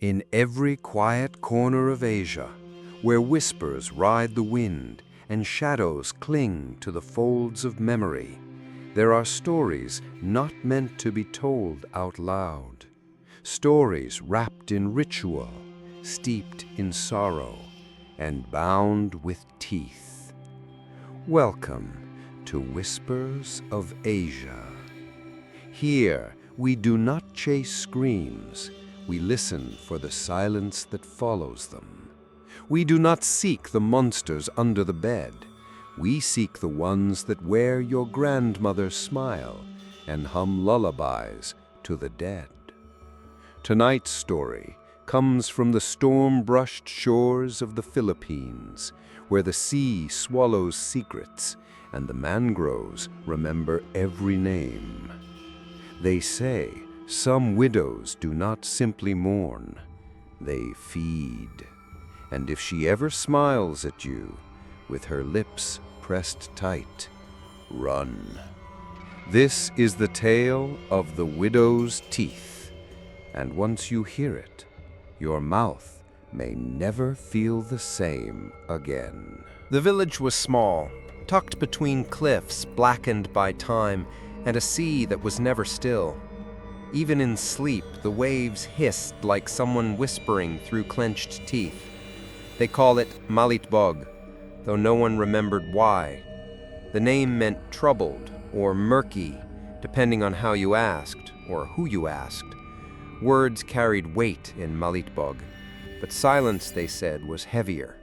In every quiet corner of Asia, where whispers ride the wind and shadows cling to the folds of memory, there are stories not meant to be told out loud. Stories wrapped in ritual, steeped in sorrow, and bound with teeth. Welcome to Whispers of Asia. Here, we do not chase screams. We listen for the silence that follows them. We do not seek the monsters under the bed. We seek the ones that wear your grandmother's smile and hum lullabies to the dead. Tonight's story comes from the storm-brushed shores of the Philippines, where the sea swallows secrets and the mangroves remember every name. They say some widows do not simply mourn, they feed. And if she ever smiles at you, with her lips pressed tight, run. This is the tale of the widow's teeth, and once you hear it, your mouth may never feel the same again. The village was small, tucked between cliffs blackened by time and a sea that was never still. Even in sleep, the waves hissed like someone whispering through clenched teeth. They call it Malitbog, though no one remembered why. The name meant troubled or murky, depending on how you asked or who you asked. Words carried weight in Malitbog, but silence, they said, was heavier.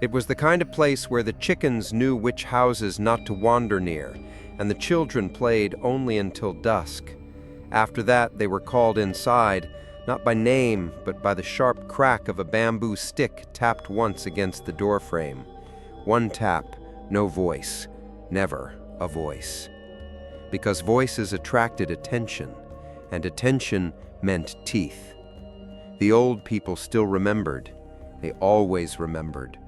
It was the kind of place where the chickens knew which houses not to wander near, and the children played only until dusk. After that, they were called inside, not by name, but by the sharp crack of a bamboo stick tapped once against the doorframe. One tap, no voice, never a voice. Because voices attracted attention, and attention meant teeth. The old people still remembered. They always remembered.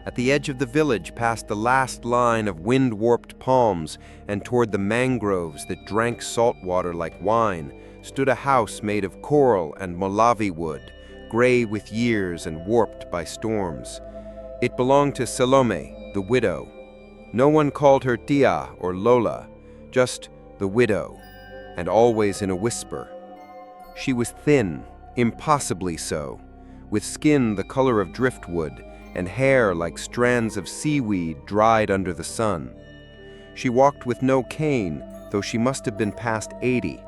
At the edge of the village, past the last line of wind-warped palms and toward the mangroves that drank salt water like wine, stood a house made of coral and Molavi wood, gray with years and warped by storms. It belonged to Salome, the widow. No one called her Tia or Lola, just the widow, and always in a whisper. She was thin, impossibly so, with skin the color of driftwood, and hair like strands of seaweed dried under the sun. She walked with no cane, though she must have been past 80,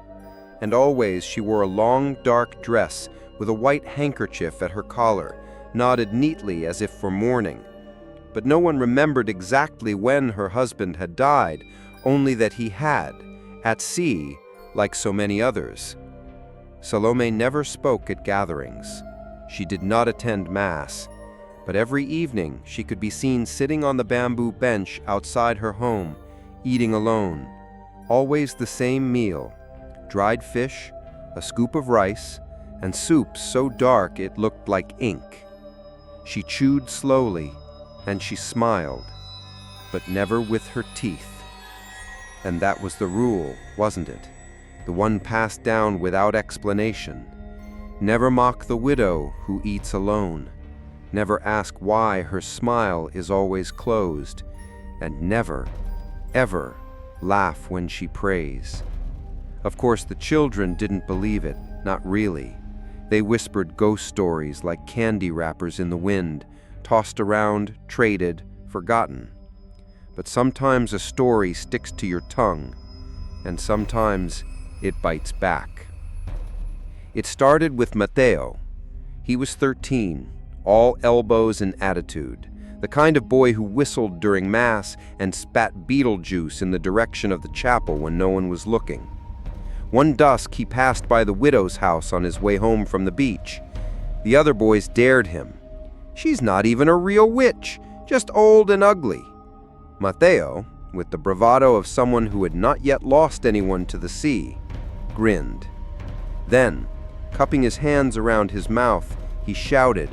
and always she wore a long, dark dress with a white handkerchief at her collar, knotted neatly as if for mourning. But no one remembered exactly when her husband had died, only that he had, at sea, like so many others. Salome never spoke at gatherings. She did not attend Mass, but every evening she could be seen sitting on the bamboo bench outside her home, eating alone. Always the same meal: dried fish, a scoop of rice, and soup so dark it looked like ink. She chewed slowly, and she smiled, but never with her teeth. And that was the rule, wasn't it? The one passed down without explanation. Never mock the widow who eats alone. Never ask why her smile is always closed, and never, ever laugh when she prays. Of course, the children didn't believe it, not really. They whispered ghost stories like candy wrappers in the wind, tossed around, traded, forgotten. But sometimes a story sticks to your tongue, and sometimes it bites back. It started with Mateo. He was 13, all elbows and attitude, the kind of boy who whistled during Mass and spat beetle juice in the direction of the chapel when no one was looking. One dusk, he passed by the widow's house on his way home from the beach. The other boys dared him. "She's not even a real witch, just old and ugly." Mateo, with the bravado of someone who had not yet lost anyone to the sea, grinned. Then, cupping his hands around his mouth, he shouted,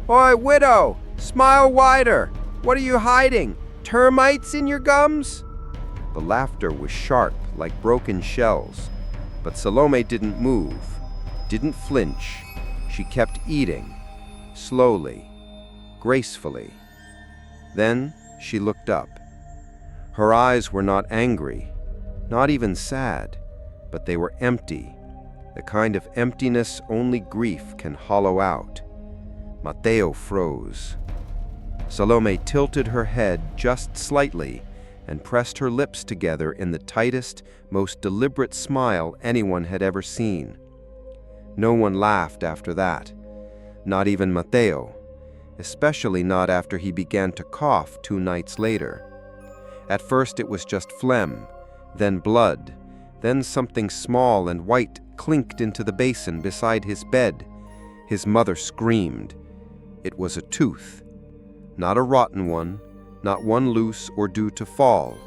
"Oi, widow! Smile wider! What are you hiding? Termites in your gums?" The laughter was sharp, like broken shells, but Salome didn't move. didn't flinch. She kept eating, slowly, gracefully. Then she looked up. Her eyes were not angry, not even sad, but they were empty, the kind of emptiness only grief can hollow out. Mateo froze. Salome tilted her head just slightly and pressed her lips together in the tightest, most deliberate smile anyone had ever seen. No one laughed after that, not even Mateo, especially not after he began to cough 2 nights later. At first it was just phlegm, then blood, then something small and white clinked into the basin beside his bed. His mother screamed. It was a tooth. Not a rotten one, not one loose or due to fall.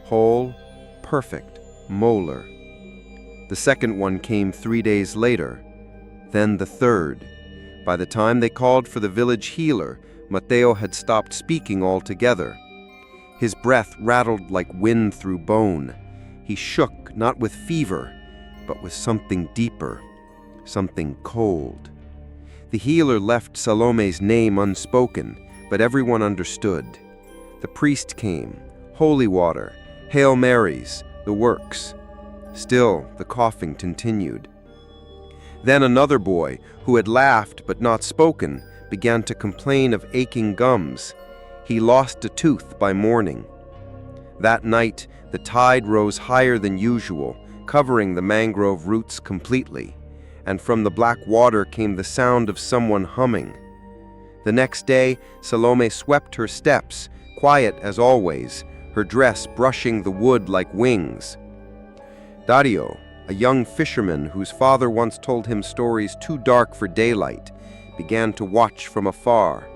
Whole, perfect, molar. The second one came 3 days later, then the third. By the time they called for the village healer, Mateo had stopped speaking altogether. His breath rattled like wind through bone. He shook, not with fever, but with something deeper, something cold. The healer left Salome's name unspoken, but everyone understood. The priest came, holy water, Hail Marys, the works. Still, the coughing continued. Then another boy, who had laughed but not spoken, began to complain of aching gums. He lost a tooth by morning. That night, the tide rose higher than usual, covering the mangrove roots completely, and from the black water came the sound of someone humming. The next day, Salome swept her steps, quiet as always, her dress brushing the wood like wings. Dario, a young fisherman whose father once told him stories too dark for daylight, began to watch from afar.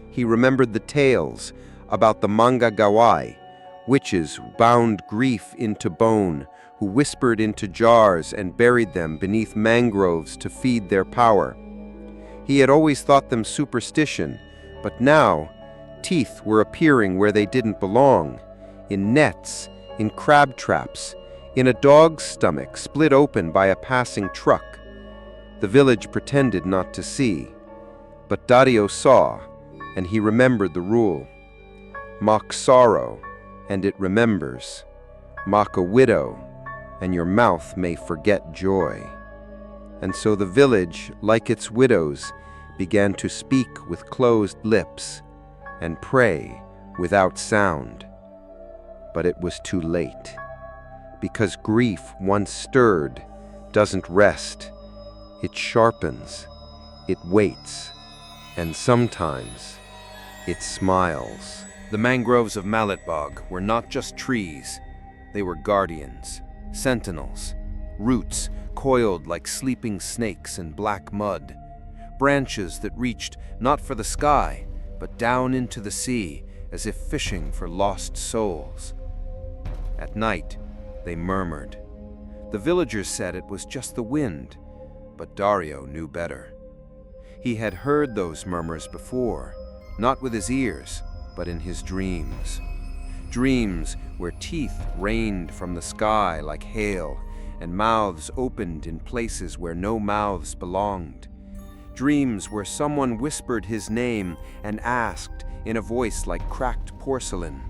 He remembered the tales about the Manggagaway, witches who bound grief into bone, who whispered into jars and buried them beneath mangroves to feed their power. He had always thought them superstition, but now teeth were appearing where they didn't belong, in nets, in crab traps, in a dog's stomach split open by a passing truck. The village pretended not to see, but Dario saw, and he remembered the rule. Mock sorrow, and it remembers. Mock a widow, and your mouth may forget joy. And so the village, like its widows, began to speak with closed lips and pray without sound. But it was too late, because grief once stirred doesn't rest. It sharpens, it waits, and sometimes it smiles. The mangroves of Malitbog were not just trees. They were guardians, sentinels, roots coiled like sleeping snakes in black mud, branches that reached not for the sky, but down into the sea, as if fishing for lost souls. At night, they murmured. The villagers said it was just the wind, but Dario knew better. He had heard those murmurs before, not with his ears, but in his dreams. Dreams where teeth rained from the sky like hail, and mouths opened in places where no mouths belonged. Dreams where someone whispered his name and asked in a voice like cracked porcelain,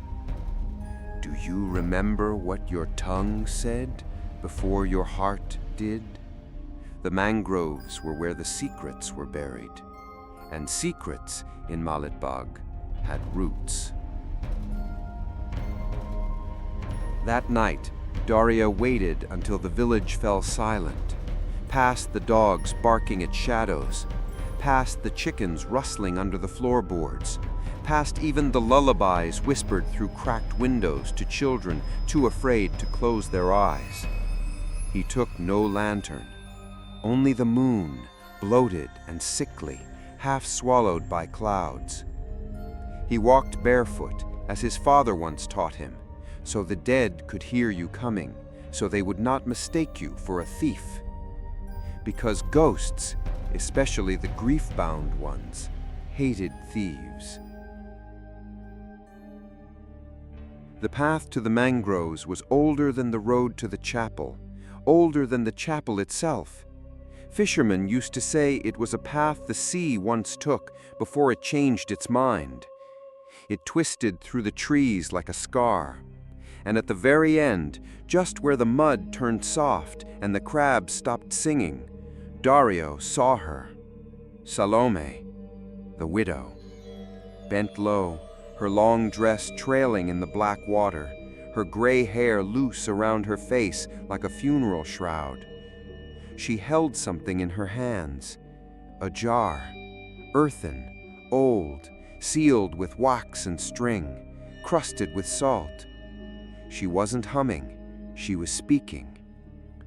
"Do you remember what your tongue said before your heart did?" The mangroves were where the secrets were buried, and secrets in Malitbog had roots. That night, Dario waited until the village fell silent, past the dogs barking at shadows, past the chickens rustling under the floorboards, past even the lullabies whispered through cracked windows to children too afraid to close their eyes. He took no lantern, only the moon, bloated and sickly, half swallowed by clouds. He walked barefoot, as his father once taught him, so the dead could hear you coming, so they would not mistake you for a thief. Because ghosts, especially the grief-bound ones, hated thieves. The path to the mangroves was older than the road to the chapel, older than the chapel itself. Fishermen used to say it was a path the sea once took before it changed its mind. It twisted through the trees like a scar. And at the very end, just where the mud turned soft and the crabs stopped singing, Dario saw her. Salome, the widow, bent low, her long dress trailing in the black water, her gray hair loose around her face like a funeral shroud. She held something in her hands, a jar, earthen, old, sealed with wax and string, crusted with salt. She wasn't humming, she was speaking,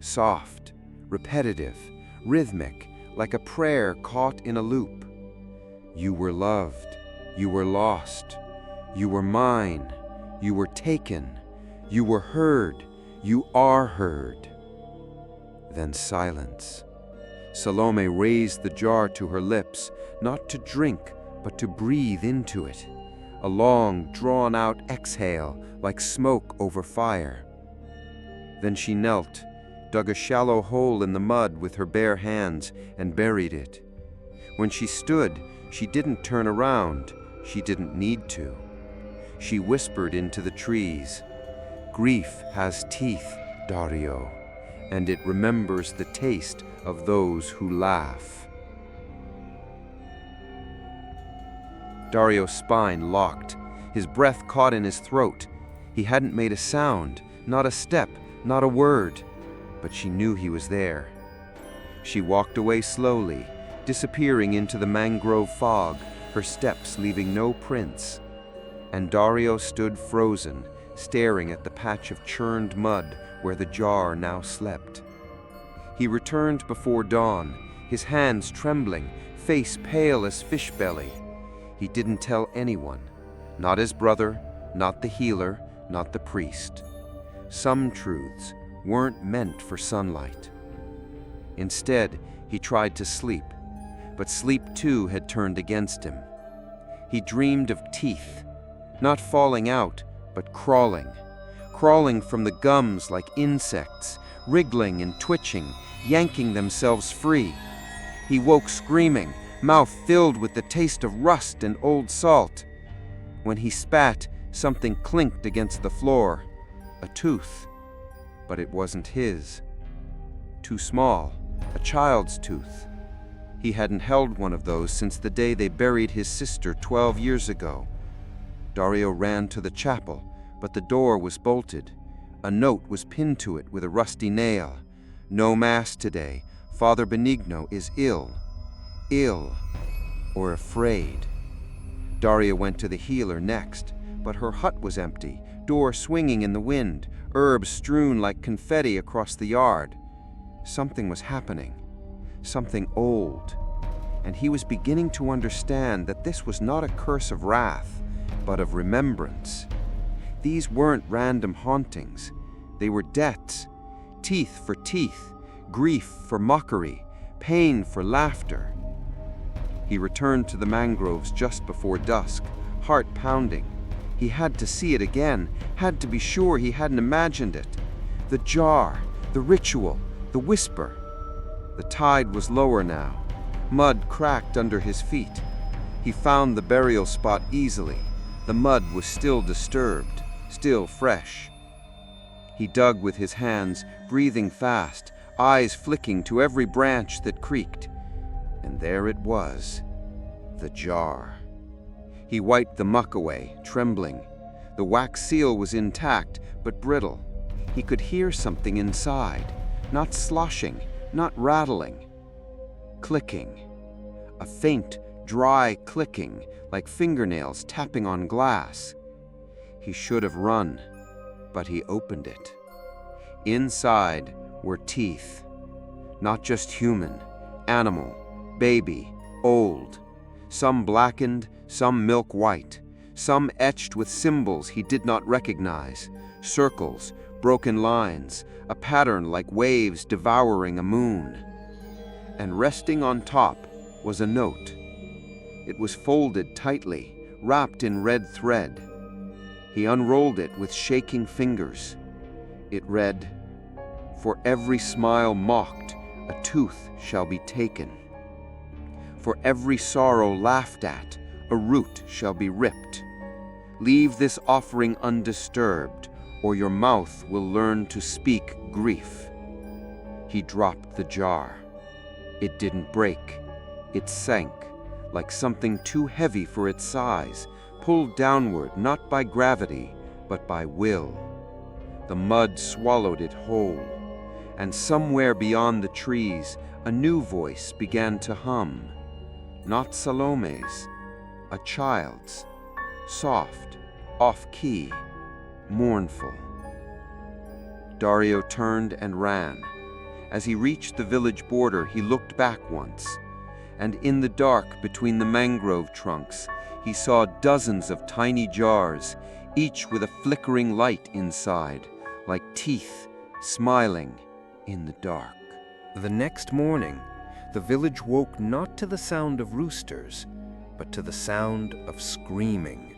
soft, repetitive, rhythmic, like a prayer caught in a loop. You were loved, you were lost, you were mine, you were taken, you were heard, you are heard. Then silence. Salome raised the jar to her lips, not to drink, but to breathe into it. A long, drawn-out exhale, like smoke over fire. Then she knelt, dug a shallow hole in the mud with her bare hands, and buried it. When she stood, she didn't turn around. She didn't need to. She whispered into the trees, "Grief has teeth, Dario, and it remembers the taste of those who laugh." Dario's spine locked, his breath caught in his throat. He hadn't made a sound, not a step, not a word, but she knew he was there. She walked away slowly, disappearing into the mangrove fog, her steps leaving no prints. And Dario stood frozen, staring at the patch of churned mud where the jar now slept. He returned before dawn, his hands trembling, face pale as fish belly. He didn't tell anyone, not his brother, not the healer, not the priest. Some truths weren't meant for sunlight. Instead, he tried to sleep, but sleep too had turned against him. He dreamed of teeth, not falling out, but crawling from the gums like insects, wriggling and twitching, yanking themselves free. He woke screaming, mouth filled with the taste of rust and old salt. When he spat, something clinked against the floor, a tooth, but it wasn't his. Too small, a child's tooth. He hadn't held one of those since the day they buried his sister 12 years ago. Dario ran to the chapel, but the door was bolted. A note was pinned to it with a rusty nail. No mass today. Father Benigno is ill. Ill or afraid. Dario went to the healer next, but her hut was empty, door swinging in the wind, herbs strewn like confetti across the yard. Something was happening, something old, and he was beginning to understand that this was not a curse of wrath, but of remembrance. These weren't random hauntings. They were debts, teeth for teeth, grief for mockery, pain for laughter. He returned to the mangroves just before dusk, heart pounding. He had to see it again, had to be sure he hadn't imagined it. The jar, the ritual, the whisper. The tide was lower now. Mud cracked under his feet. He found the burial spot easily. The mud was still disturbed, still fresh. He dug with his hands, breathing fast, eyes flicking to every branch that creaked. And there it was, the jar. He wiped the muck away, trembling. The wax seal was intact, but brittle. He could hear something inside, not sloshing, not rattling. Clicking. A faint, dry clicking, like fingernails tapping on glass. He should have run, but he opened it. Inside were teeth. Not just human, animal, baby, old. Some blackened, some milk white, some etched with symbols he did not recognize, circles, broken lines, a pattern like waves devouring a moon. And resting on top was a note. It was folded tightly, wrapped in red thread. He unrolled it with shaking fingers. It read, "For every smile mocked, a tooth shall be taken. For every sorrow laughed at, a root shall be ripped. Leave this offering undisturbed, or your mouth will learn to speak grief." He dropped the jar. It didn't break. It sank, like something too heavy for its size, pulled downward not by gravity, but by will. The mud swallowed it whole, and somewhere beyond the trees, a new voice began to hum. Not Salome's, a child's, soft, off-key, mournful. Dario turned and ran. As he reached the village border, he looked back once, and in the dark between the mangrove trunks, he saw dozens of tiny jars, each with a flickering light inside, like teeth smiling in the dark. The next morning, the village woke not to the sound of roosters, but to the sound of screaming.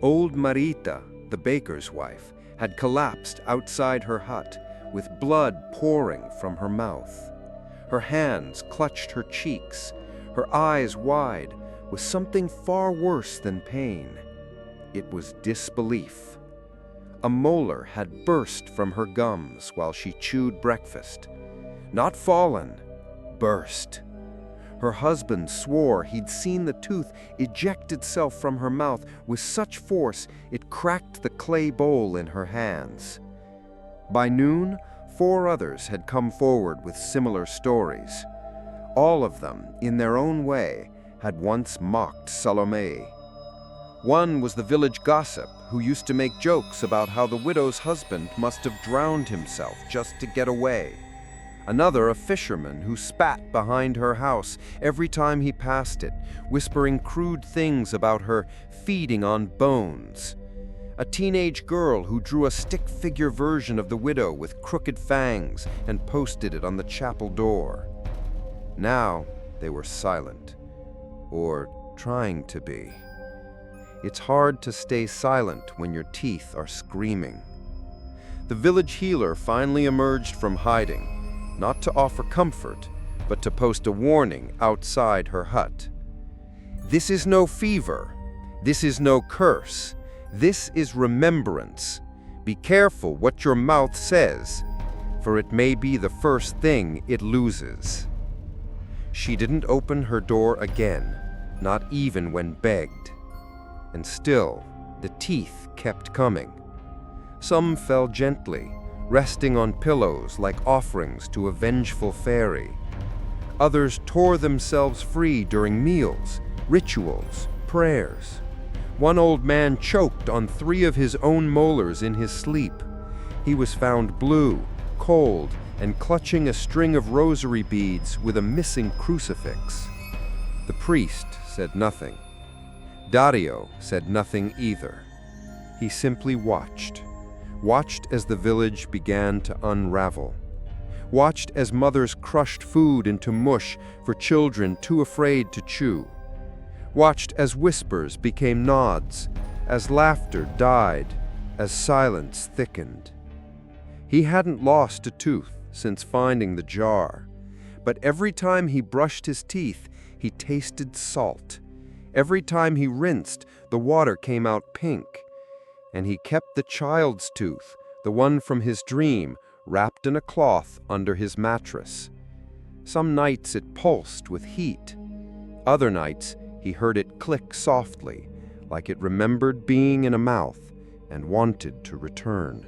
Old Marita, the baker's wife, had collapsed outside her hut, with blood pouring from her mouth. Her hands clutched her cheeks, her eyes wide, with something far worse than pain. It was disbelief. A molar had burst from her gums while she chewed breakfast. Not fallen, burst. Her husband swore he'd seen the tooth eject itself from her mouth with such force it cracked the clay bowl in her hands. By noon, 4 others had come forward with similar stories. All of them, in their own way, had once mocked Salome. One was the village gossip who used to make jokes about how the widow's husband must have drowned himself just to get away. Another, a fisherman who spat behind her house every time he passed it, whispering crude things about her feeding on bones. A teenage girl who drew a stick-figure version of the widow with crooked fangs and posted it on the chapel door. Now they were silent, or trying to be. It's hard to stay silent when your teeth are screaming. The village healer finally emerged from hiding, not to offer comfort, but to post a warning outside her hut. "This is no fever. This is no curse. This is remembrance. Be careful what your mouth says, for it may be the first thing it loses." She didn't open her door again, not even when begged. And still, the teeth kept coming. Some fell gently, resting on pillows like offerings to a vengeful fairy. Others tore themselves free during meals, rituals, prayers. One old man choked on 3 of his own molars in his sleep. He was found blue, cold, and clutching a string of rosary beads with a missing crucifix. The priest said nothing. Dario said nothing either. He simply watched as the village began to unravel. Watched as mothers crushed food into mush for children too afraid to chew. Watched as whispers became nods, as laughter died, as silence thickened. He hadn't lost a tooth since finding the jar, but every time he brushed his teeth, he tasted salt. Every time he rinsed, the water came out pink. And he kept the child's tooth, the one from his dream, wrapped in a cloth under his mattress. Some nights it pulsed with heat. Other nights he heard it click softly, like it remembered being in a mouth and wanted to return.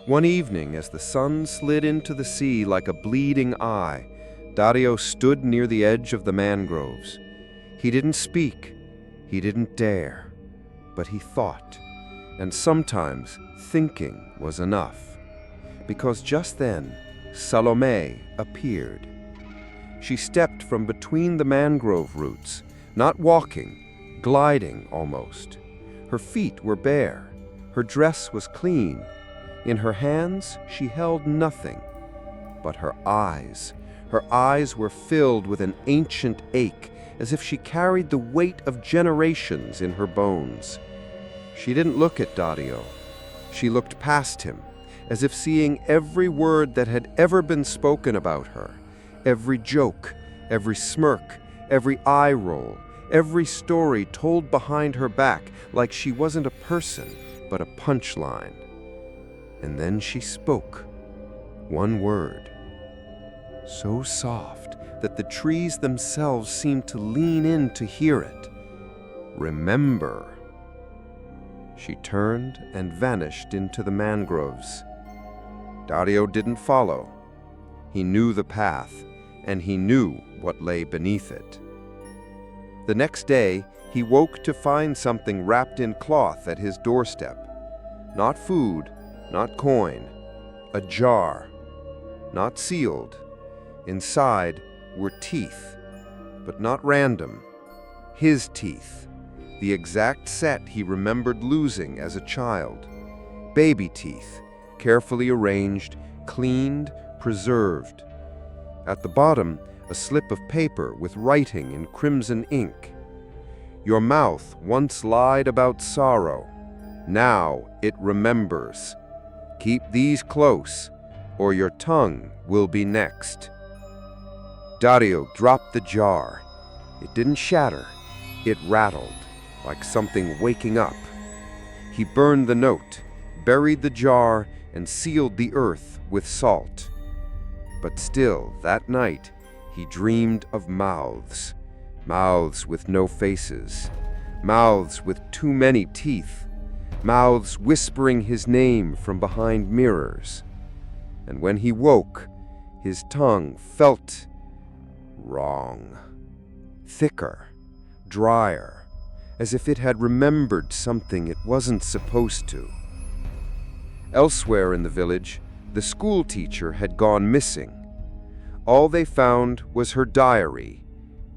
One evening, as the sun slid into the sea like a bleeding eye, Dario stood near the edge of the mangroves. He didn't speak, he didn't dare, but he thought. And sometimes thinking was enough, because just then Salome appeared. She stepped from between the mangrove roots, not walking, gliding almost. Her feet were bare, her dress was clean. In her hands she held nothing, but her eyes. Her eyes were filled with an ancient ache, as if she carried the weight of generations in her bones. She didn't look at Dario. She looked past him, as if seeing every word that had ever been spoken about her, every joke, every smirk, every eye roll, every story told behind her back like she wasn't a person, but a punchline. And then she spoke. One word. So soft that the trees themselves seemed to lean in to hear it. Remember. She turned and vanished into the mangroves. Dario didn't follow. He knew the path, and he knew what lay beneath it. The next day, he woke to find something wrapped in cloth at his doorstep. Not food, not coin, a jar, not sealed. Inside were teeth, but not random. His teeth, the exact set he remembered losing as a child. Baby teeth, carefully arranged, cleaned, preserved. At the bottom, a slip of paper with writing in crimson ink. Your mouth once lied about sorrow. Now it remembers. Keep these close, or your tongue will be next. Dario dropped the jar. It didn't shatter. It rattled, like something waking up. He burned the note, buried the jar, and sealed the earth with salt. But still, that night, he dreamed of mouths. Mouths with no faces. Mouths with too many teeth. Mouths whispering his name from behind mirrors. And when he woke, his tongue felt wrong. Thicker, drier, as if it had remembered something it wasn't supposed to. Elsewhere in the village, the school teacher had gone missing. All they found was her diary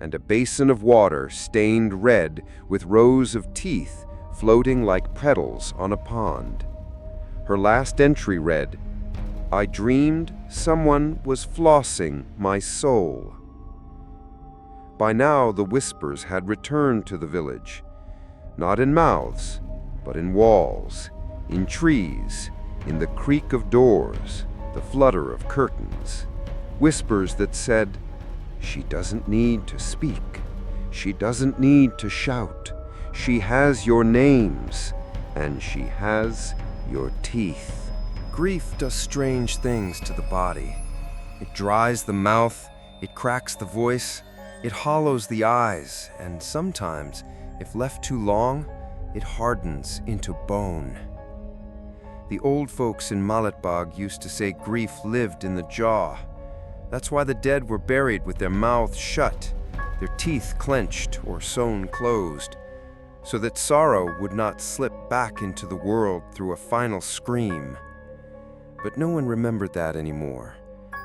and a basin of water stained red with rows of teeth floating like petals on a pond. Her last entry read, "I dreamed someone was flossing my soul." By now, the whispers had returned to the village, not in mouths, but in walls, in trees, in the creak of doors, the flutter of curtains. Whispers that said, "She doesn't need to speak. She doesn't need to shout. She has your names, and she has your teeth." Grief does strange things to the body. It dries the mouth, it cracks the voice, it hollows the eyes, and sometimes, if left too long, it hardens into bone. The old folks in Malatbag used to say grief lived in the jaw. That's why the dead were buried with their mouths shut, their teeth clenched or sewn closed, so that sorrow would not slip back into the world through a final scream. But no one remembered that anymore,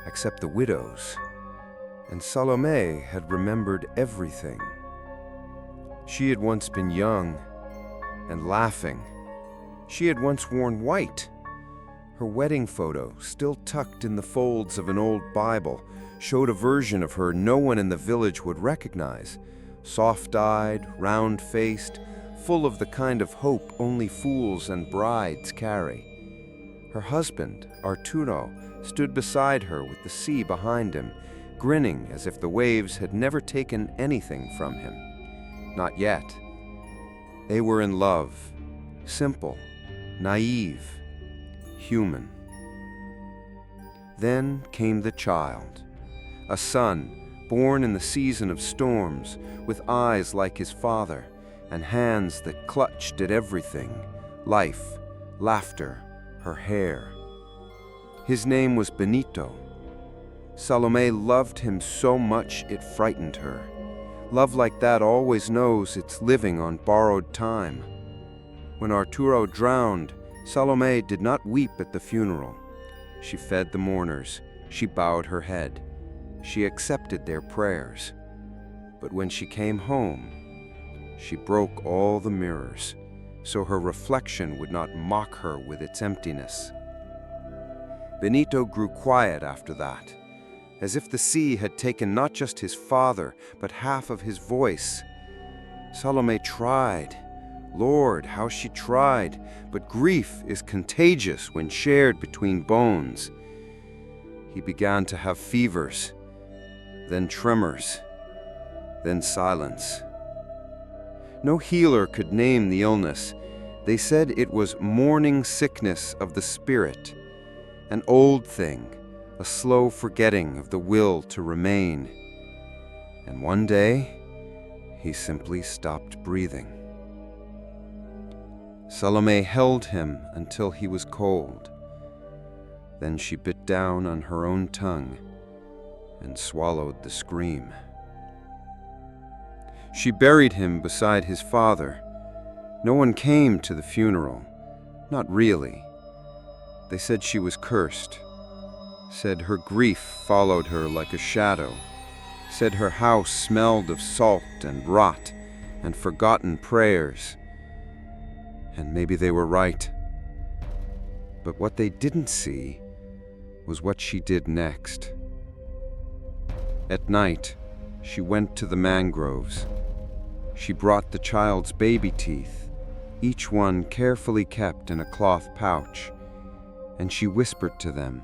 except the widows. And Salome had remembered everything. She had once been young and laughing. She had once worn white. Her wedding photo, still tucked in the folds of an old Bible, showed a version of her no one in the village would recognize. Soft-eyed, round-faced, full of the kind of hope only fools and brides carry. Her husband, Arturo, stood beside her with the sea behind him, grinning as if the waves had never taken anything from him. Not yet. They were in love, simple, naive, human. Then came the child, a son born in the season of storms, with eyes like his father and hands that clutched at everything, life, laughter, her hair. His name was Benito. Salome loved him so much it frightened her. Love like that always knows it's living on borrowed time. When Arturo drowned, Salome did not weep at the funeral. She fed the mourners. She bowed her head. She accepted their prayers. But when she came home, she broke all the mirrors, so her reflection would not mock her with its emptiness. Benito grew quiet after that, as if the sea had taken not just his father, but half of his voice. Salome tried, Lord, how she tried, but grief is contagious when shared between bones. He began to have fevers, then tremors, then silence. No healer could name the illness. They said it was morning sickness of the spirit, an old thing, a slow forgetting of the will to remain. And one day, he simply stopped breathing. Salome held him until he was cold. Then she bit down on her own tongue and swallowed the scream. She buried him beside his father. No one came to the funeral. Not really. They said she was cursed. Said her grief followed her like a shadow. Said her house smelled of salt and rot and forgotten prayers. And maybe they were right. But what they didn't see was what she did next. At night, she went to the mangroves. She brought the child's baby teeth, each one carefully kept in a cloth pouch, and she whispered to them,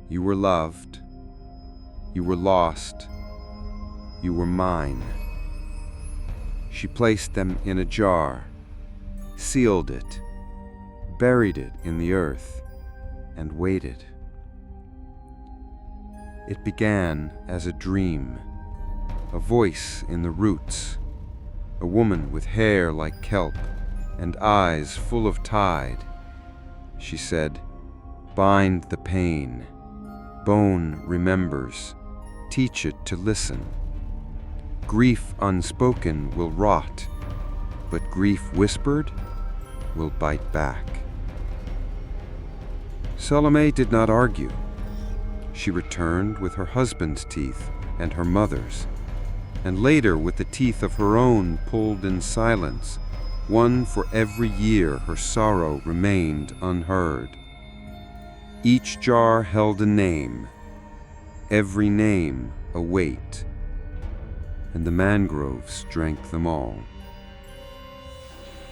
"You were loved, you were lost, you were mine." She placed them in a jar, sealed it, buried it in the earth, and waited. It began as a dream, a voice in the roots, a woman with hair like kelp and eyes full of tide. She said, "Bind the pain. Bone remembers. Teach it to listen. Grief unspoken will rot, but grief whispered will bite back." Salome did not argue. She returned with her husband's teeth and her mother's, and later with the teeth of her own pulled in silence, one for every year her sorrow remained unheard. Each jar held a name, every name a weight, and the mangroves drank them all.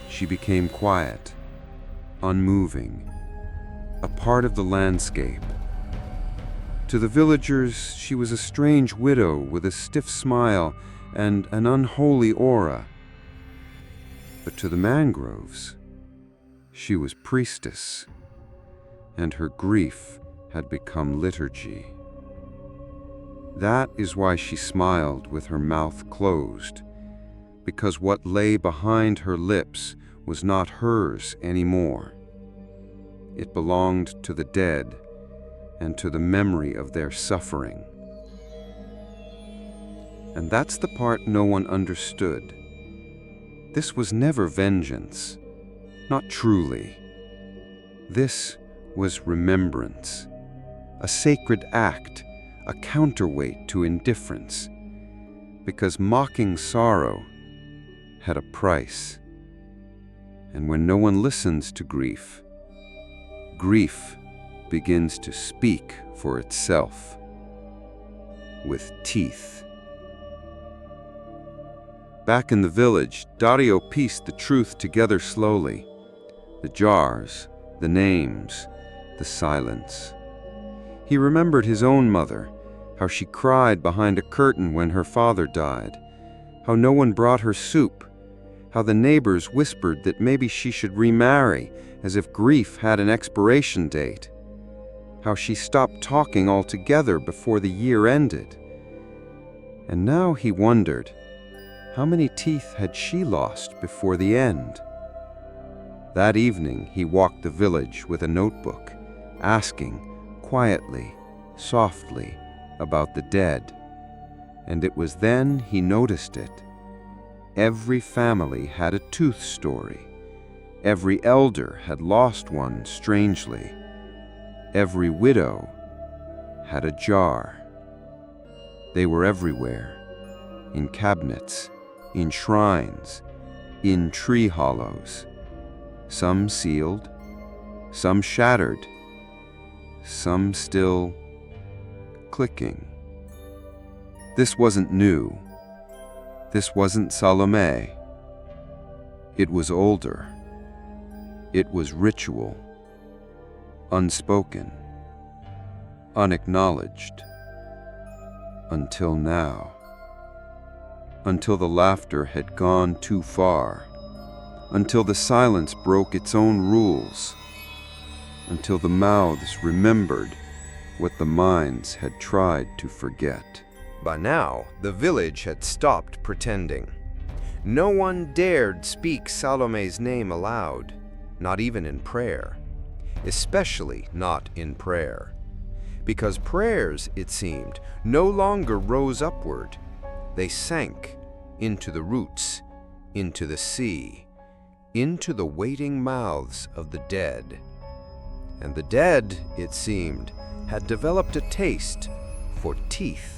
She became quiet, unmoving, a part of the landscape. To the villagers, she was a strange widow with a stiff smile and an unholy aura. But to the mangroves, she was priestess, and her grief had become liturgy. That is why she smiled with her mouth closed, because what lay behind her lips was not hers anymore. It belonged to the dead and to the memory of their suffering. And that's the part no one understood. This was never vengeance, not truly. This was remembrance, a sacred act, a counterweight to indifference, because mocking sorrow had a price. And when no one listens to grief, grief begins to speak for itself with teeth. Back in the village, Dario pieced the truth together slowly. The jars, the names, the silence. He remembered his own mother, how she cried behind a curtain when her father died, how no one brought her soup, how the neighbors whispered that maybe she should remarry, as if grief had an expiration date, how she stopped talking altogether before the year ended. And now he wondered, how many teeth had she lost before the end? That evening he walked the village with a notebook, asking, quietly, softly, about the dead. And it was then he noticed it. Every family had a tooth story. Every elder had lost one strangely. Every widow had a jar. They were everywhere, in cabinets, in shrines, in tree hollows. Some sealed, some shattered, some still clicking. This wasn't new. This wasn't Salome. It was older. It was ritual, unspoken, unacknowledged. Until now. Until the laughter had gone too far. Until the silence broke its own rules. Until the mouths remembered what the minds had tried to forget. By now, the village had stopped pretending. No one dared speak Salome's name aloud, not even in prayer, especially not in prayer. Because prayers, it seemed, no longer rose upward. They sank into the roots, into the sea, into the waiting mouths of the dead. And the dead, it seemed, had developed a taste for teeth.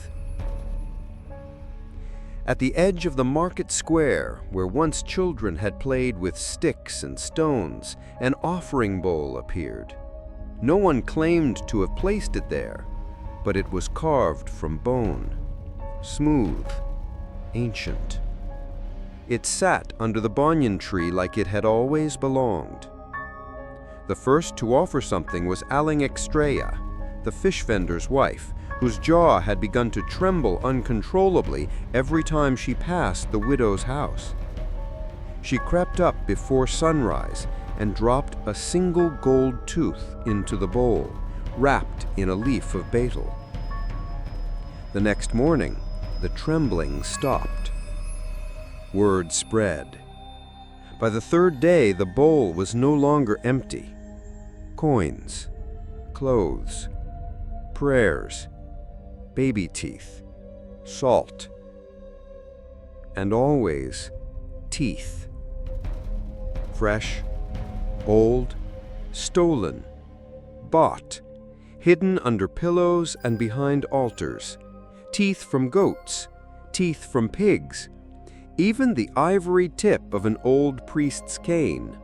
At the edge of the market square, where once children had played with sticks and stones, an offering bowl appeared. No one claimed to have placed it there, but it was carved from bone, smooth, ancient. It sat under the banyan tree like it had always belonged. The first to offer something was Aling Estrella, the fish vendor's wife, whose jaw had begun to tremble uncontrollably every time she passed the widow's house. She crept up before sunrise and dropped a single gold tooth into the bowl, wrapped in a leaf of betel. The next morning, the trembling stopped. Word spread. By the third day, the bowl was no longer empty. Coins, clothes, prayers, baby teeth, salt, and always teeth. Fresh, old, stolen, bought, hidden under pillows and behind altars. Teeth from goats, teeth from pigs, even the ivory tip of an old priest's cane.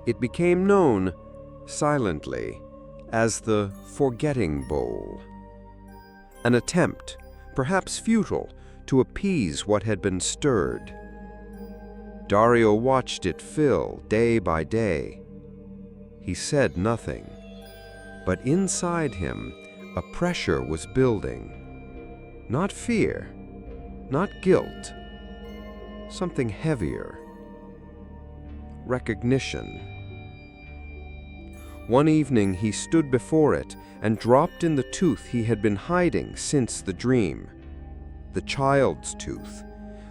It became known, silently, as the forgetting bowl. An attempt, perhaps futile, to appease what had been stirred. Dario watched it fill day by day. He said nothing, but inside him a pressure was building. Not fear, not guilt, something heavier. Recognition. One evening he stood before it and dropped in the tooth he had been hiding since the dream. The child's tooth,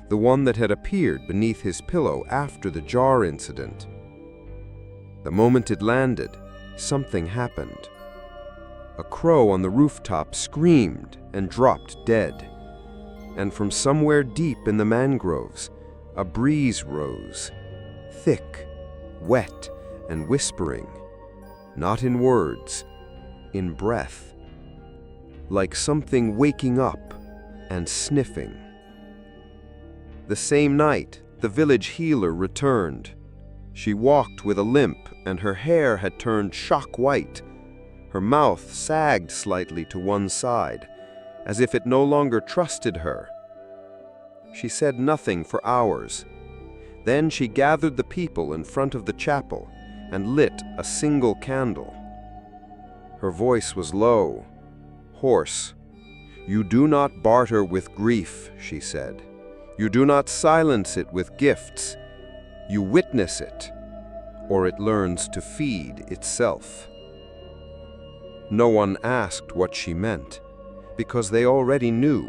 the one that had appeared beneath his pillow after the jar incident. The moment it landed, something happened. A crow on the rooftop screamed and dropped dead. And from somewhere deep in the mangroves, a breeze rose, thick, wet, and whispering, not in words, in breath, like something waking up and sniffing. The same night, the village healer returned. She walked with a limp, and her hair had turned shock white. Her mouth sagged slightly to one side, as if it no longer trusted her. She said nothing for hours. Then she gathered the people in front of the chapel and lit a single candle. Her voice was low, hoarse. "You do not barter with grief," she said. "You do not silence it with gifts. You witness it, or it learns to feed itself." No one asked what she meant, because they already knew.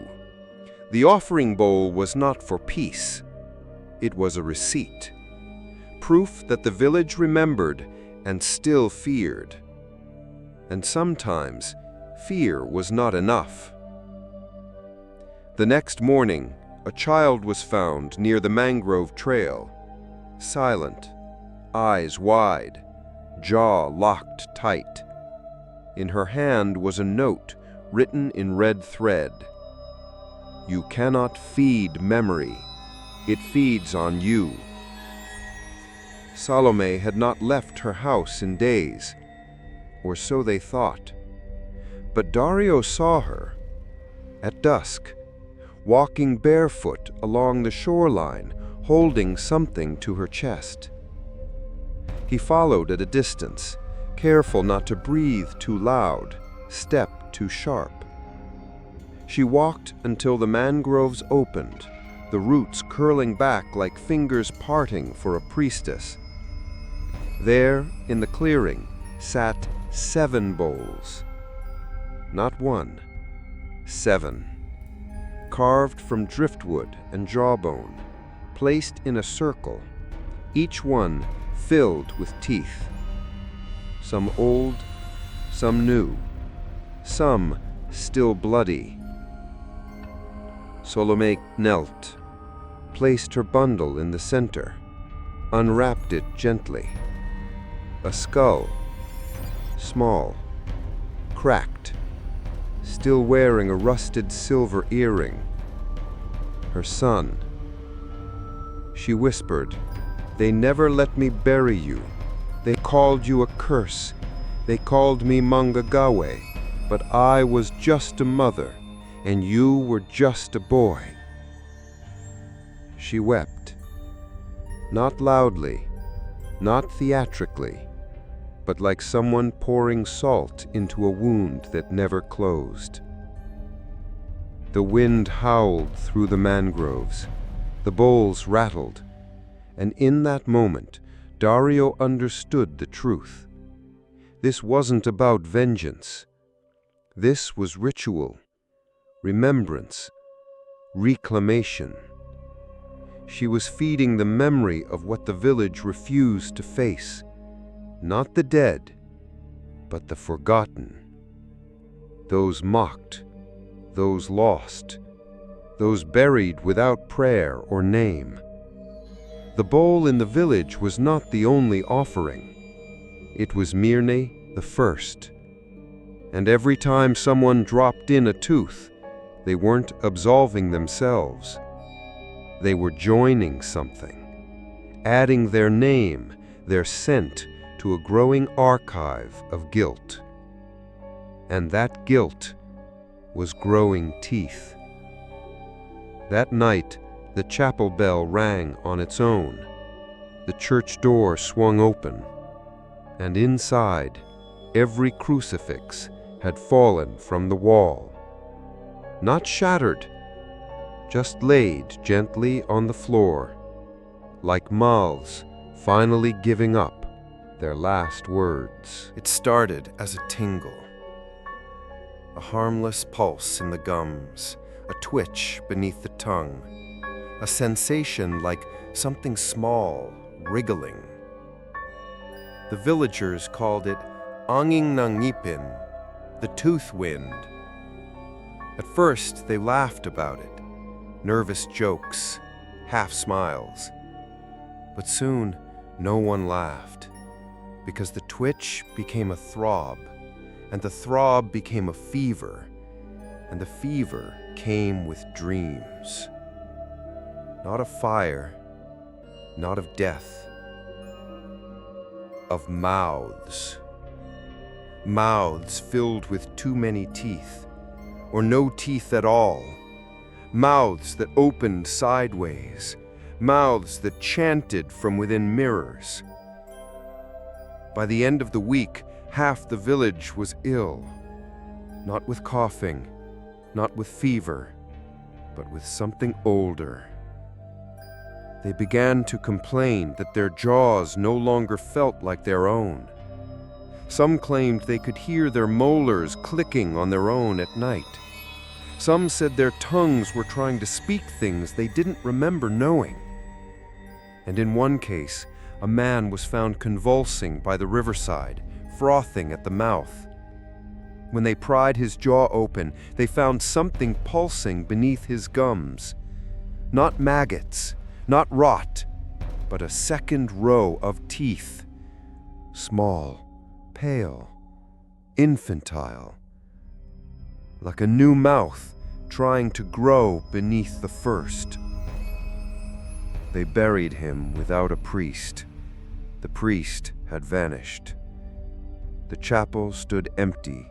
The offering bowl was not for peace. It was a receipt, proof that the village remembered and still feared. And sometimes, fear was not enough. The next morning, a child was found near the mangrove trail, silent, eyes wide, jaw locked tight. In her hand was a note written in red thread. "You cannot feed memory. It feeds on you." Salome had not left her house in days, or so they thought. But Dario saw her, at dusk, walking barefoot along the shoreline, holding something to her chest. He followed at a distance, careful not to breathe too loud, step too sharp. She walked until the mangroves opened, the roots curling back like fingers parting for a priestess. There, in the clearing, sat 7 bowls. Not 1, 7. Carved from driftwood and jawbone, placed in a circle, each one filled with teeth. Some old, some new, some still bloody. Salome knelt, placed her bundle in the center, unwrapped it gently. A skull, small, cracked, still wearing a rusted silver earring. Her son. She whispered, "They never let me bury you. They called you a curse. They called me Manggagaway, but I was just a mother, and you were just a boy." She wept. Not loudly, not theatrically, but like someone pouring salt into a wound that never closed. The wind howled through the mangroves, the bowls rattled, and in that moment, Dario understood the truth. This wasn't about vengeance. This was ritual, remembrance, reclamation. She was feeding the memory of what the village refused to face. Not the dead, but the forgotten. Those mocked, those lost, those buried without prayer or name. The bowl in the village was not the only offering. It was Mirne the first. And every time someone dropped in a tooth, they weren't absolving themselves. They were joining something, adding their name, their scent, to a growing archive of guilt. And that guilt was growing teeth. That night, the chapel bell rang on its own. The church door swung open, and inside, every crucifix had fallen from the wall. Not shattered, just laid gently on the floor, like mouths finally giving up their last words. It started as a tingle, a harmless pulse in the gums, a twitch beneath the tongue, a sensation like something small wriggling. The villagers called it anging ng ngipin, the tooth wind. At first they laughed about it, nervous jokes, half smiles. But soon no one laughed, because the twitch became a throb, and the throb became a fever, and the fever came with dreams. Not of fire, not of death, of mouths. Mouths filled with too many teeth, or no teeth at all. Mouths that opened sideways, mouths that chanted from within mirrors. By the end of the week, half the village was ill, not with coughing, not with fever, but with something older. They began to complain that their jaws no longer felt like their own. Some claimed they could hear their molars clicking on their own at night. Some said their tongues were trying to speak things they didn't remember knowing. And in one case, a man was found convulsing by the riverside, frothing at the mouth. When they pried his jaw open, they found something pulsing beneath his gums. Not maggots, not rot, but a second row of teeth. Small, pale, infantile. Like a new mouth trying to grow beneath the first. They buried him without a priest. The priest had vanished. The chapel stood empty.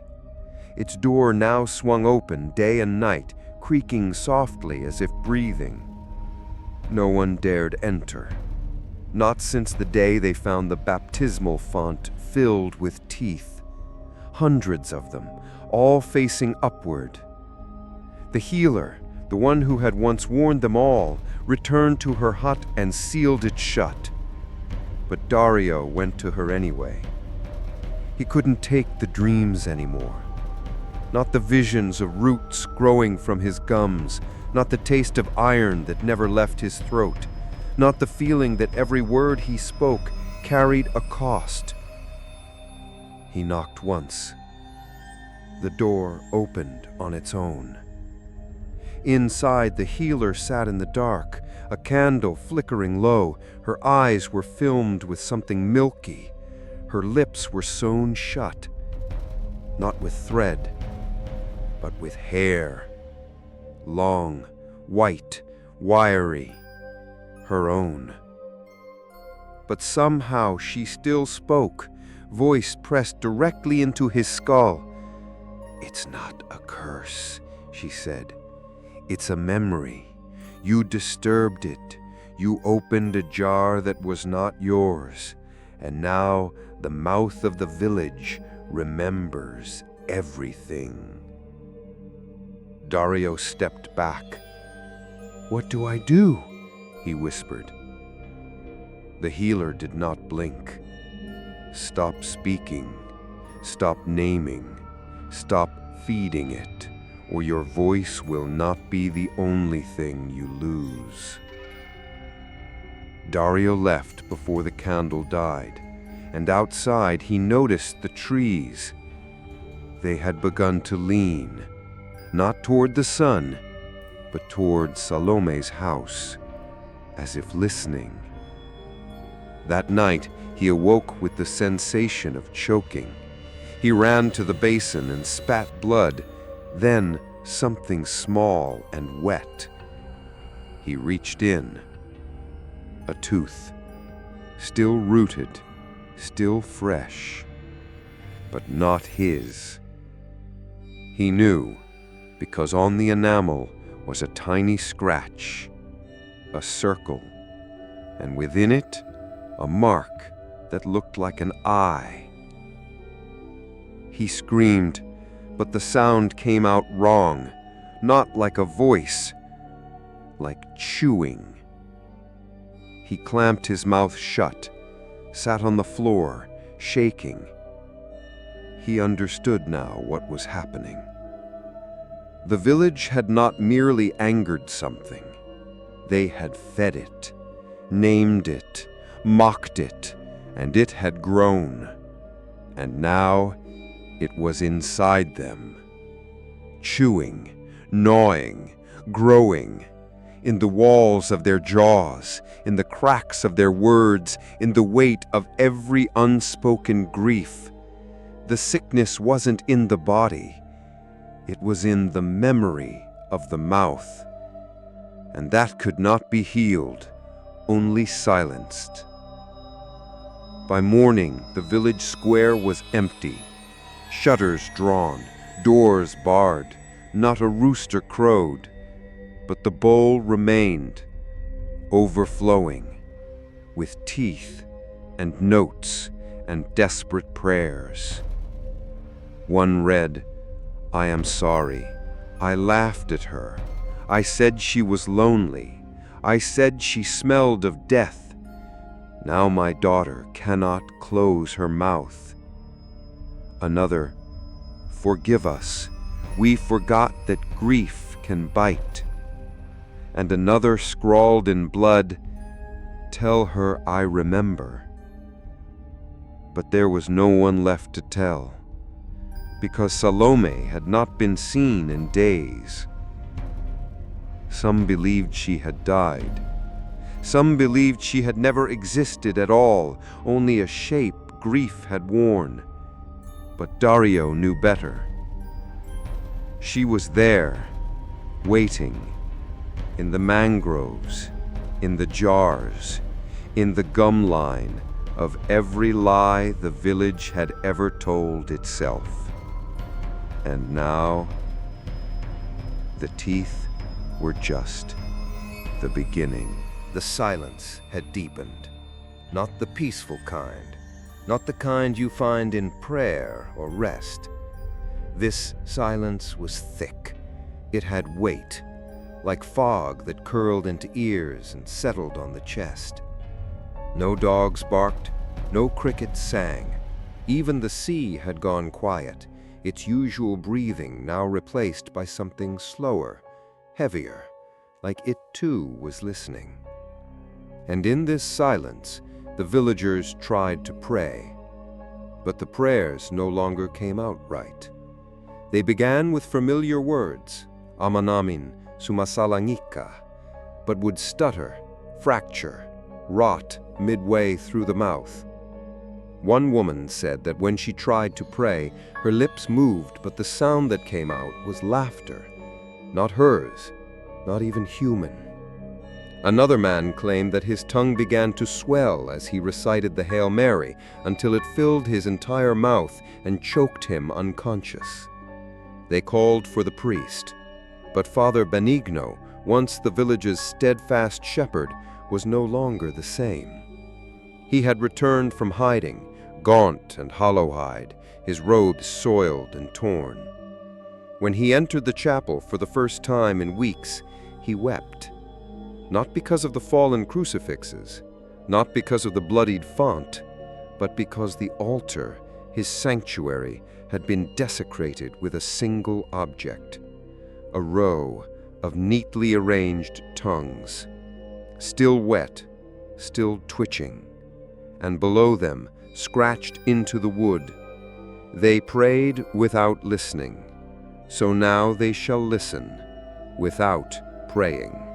Its door now swung open day and night, creaking softly as if breathing. No one dared enter, not since the day they found the baptismal font filled with teeth, hundreds of them, all facing upward. The healer, the one who had once warned them all, returned to her hut and sealed it shut. But Dario went to her anyway. He couldn't take the dreams anymore. Not the visions of roots growing from his gums, not the taste of iron that never left his throat, not the feeling that every word he spoke carried a cost. He knocked once. The door opened on its own. Inside, the healer sat in the dark, a candle flickering low. Her eyes were filmed with something milky. Her lips were sewn shut, not with thread, but with hair. Long, white, wiry, her own. But somehow she still spoke, voice pressed directly into his skull. "It's not a curse," she said. "It's a memory. You disturbed it. You opened a jar that was not yours. And now the mouth of the village remembers everything." Dario stepped back. "What do I do?" he whispered. The healer did not blink. "Stop speaking. Stop naming. Stop feeding it, or your voice will not be the only thing you lose." Dario left before the candle died, and outside he noticed the trees. They had begun to lean, not toward the sun, but toward Salome's house, as if listening. That night, he awoke with the sensation of choking. He ran to the basin and spat blood, then something small and wet. He reached in. A tooth, still rooted, still fresh, but not his. He knew, because on the enamel was a tiny scratch, a circle, and within it, a mark that looked like an eye. He screamed, but the sound came out wrong, not like a voice, like chewing. He clamped his mouth shut, sat on the floor, shaking. He understood now what was happening. The village had not merely angered something. They had fed it, named it, mocked it, and it had grown. And now it was inside them, chewing, gnawing, growing, in the walls of their jaws, in the cracks of their words, in the weight of every unspoken grief. The sickness wasn't in the body, it was in the memory of the mouth. And that could not be healed, only silenced. By morning, the village square was empty, shutters drawn, doors barred, not a rooster crowed, but the bowl remained, overflowing, with teeth and notes and desperate prayers. One read, "I am sorry. I laughed at her. I said she was lonely. I said she smelled of death. Now my daughter cannot close her mouth." Another, "Forgive us. We forgot that grief can bite." And another scrawled in blood, "Tell her I remember." But there was no one left to tell, because Salome had not been seen in days. Some believed she had died. Some believed she had never existed at all, only a shape grief had worn. But Dario knew better. She was there, waiting, in the mangroves, in the jars, in the gum line of every lie the village had ever told itself. And now, the teeth were just the beginning. The silence had deepened. Not the peaceful kind, not the kind you find in prayer or rest. This silence was thick. It had weight, like fog that curled into ears and settled on the chest. No dogs barked, no crickets sang. Even the sea had gone quiet, its usual breathing now replaced by something slower, heavier, like it too was listening. And in this silence, the villagers tried to pray. But the prayers no longer came out right. They began with familiar words, Ama namin, sumasalangika, but would stutter, fracture, rot midway through the mouth. One woman said that when she tried to pray, her lips moved, but the sound that came out was laughter. Not hers, not even human. Another man claimed that his tongue began to swell as he recited the Hail Mary until it filled his entire mouth and choked him unconscious. They called for the priest, but Father Benigno, once the village's steadfast shepherd, was no longer the same. He had returned from hiding, gaunt and hollow-eyed, his robes soiled and torn. When he entered the chapel for the first time in weeks, he wept. Not because of the fallen crucifixes, not because of the bloodied font, but because the altar, his sanctuary, had been desecrated with a single object, a row of neatly arranged tongues, still wet, still twitching, and below them, scratched into the wood. They prayed without listening, so now they shall listen without praying.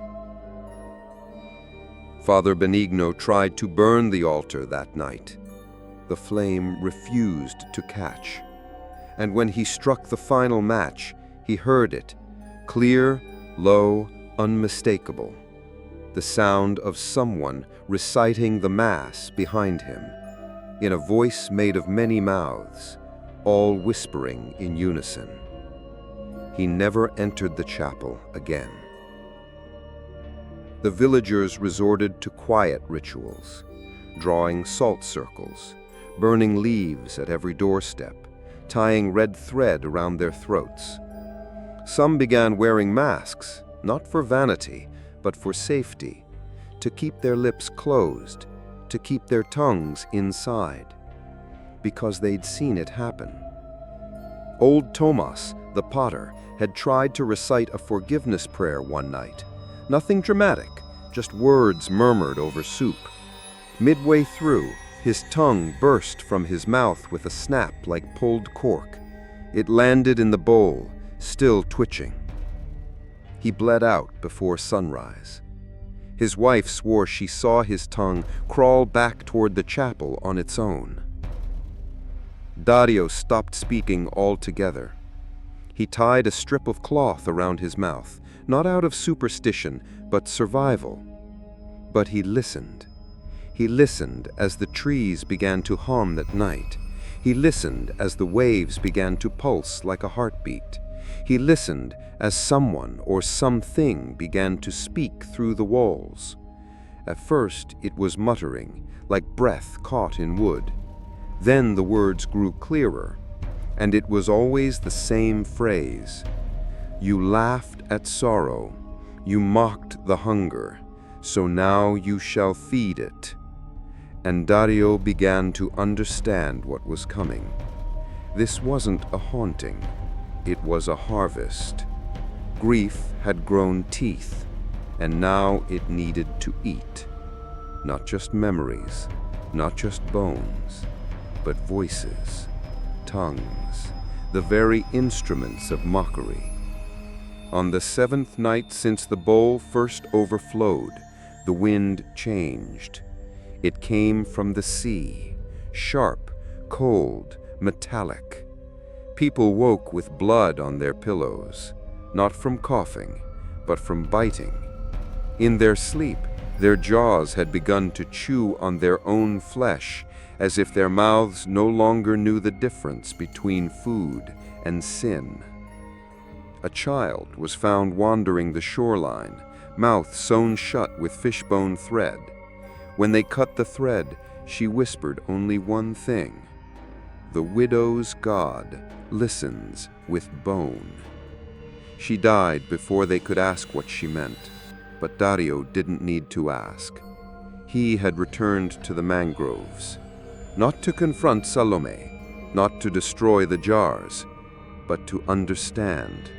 Father Benigno tried to burn the altar that night. The flame refused to catch, and when he struck the final match, he heard it, clear, low, unmistakable, the sound of someone reciting the Mass behind him, in a voice made of many mouths, all whispering in unison. He never entered the chapel again. The villagers resorted to quiet rituals, drawing salt circles, burning leaves at every doorstep, tying red thread around their throats. Some began wearing masks, not for vanity, but for safety, to keep their lips closed, to keep their tongues inside, because they'd seen it happen. Old Tomas, the potter, had tried to recite a forgiveness prayer one night. Nothing dramatic, just words murmured over soup. Midway through, his tongue burst from his mouth with a snap like pulled cork. It landed in the bowl, still twitching. He bled out before sunrise. His wife swore she saw his tongue crawl back toward the chapel on its own. Dario stopped speaking altogether. He tied a strip of cloth around his mouth, not out of superstition, but survival. But he listened. He listened as the trees began to hum at night. He listened as the waves began to pulse like a heartbeat. He listened as someone or something began to speak through the walls. At first, it was muttering, like breath caught in wood. Then the words grew clearer, and it was always the same phrase. You laughed at sorrow, you mocked the hunger, so now you shall feed it. And Dario began to understand what was coming. This wasn't a haunting, it was a harvest. Grief had grown teeth, and now it needed to eat. Not just memories, not just bones, but voices, tongues, the very instruments of mockery. On the 7th night since the bowl first overflowed, the wind changed. It came from the sea, sharp, cold, metallic. People woke with blood on their pillows, not from coughing, but from biting. In their sleep, their jaws had begun to chew on their own flesh, as if their mouths no longer knew the difference between food and sin. A child was found wandering the shoreline, mouth sewn shut with fishbone thread. When they cut the thread, she whispered only one thing: "The widow's God listens with bone." She died before they could ask what she meant, but Dario didn't need to ask. He had returned to the mangroves, not to confront Salome, not to destroy the jars, but to understand.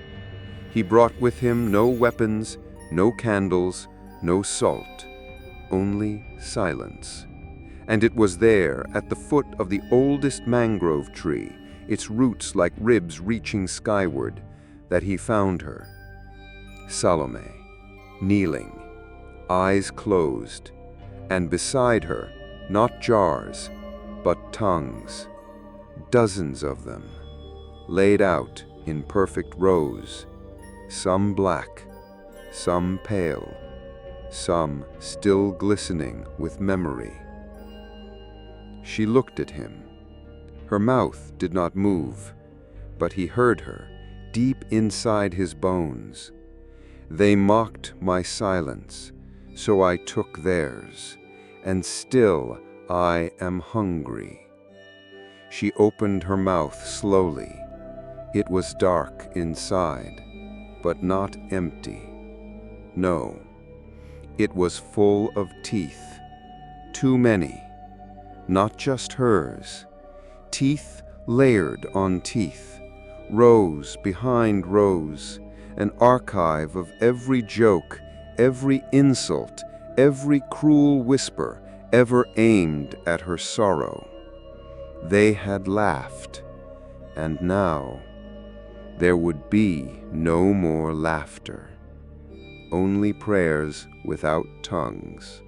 He brought with him no weapons, no candles, no salt, only silence. And it was there, at the foot of the oldest mangrove tree, its roots like ribs reaching skyward, that he found her. Salome, kneeling, eyes closed, and beside her, not jars, but tongues, dozens of them, laid out in perfect rows, some black, some pale, some still glistening with memory. She looked at him. Her mouth did not move, but he heard her, deep inside his bones. They mocked my silence, so I took theirs, and still I am hungry. She opened her mouth slowly. It was dark inside, but not empty. No, it was full of teeth, too many, not just hers, teeth layered on teeth, rows behind rows, an archive of every joke, every insult, every cruel whisper ever aimed at her sorrow. They had laughed, and now there would be no more laughter, only prayers without tongues,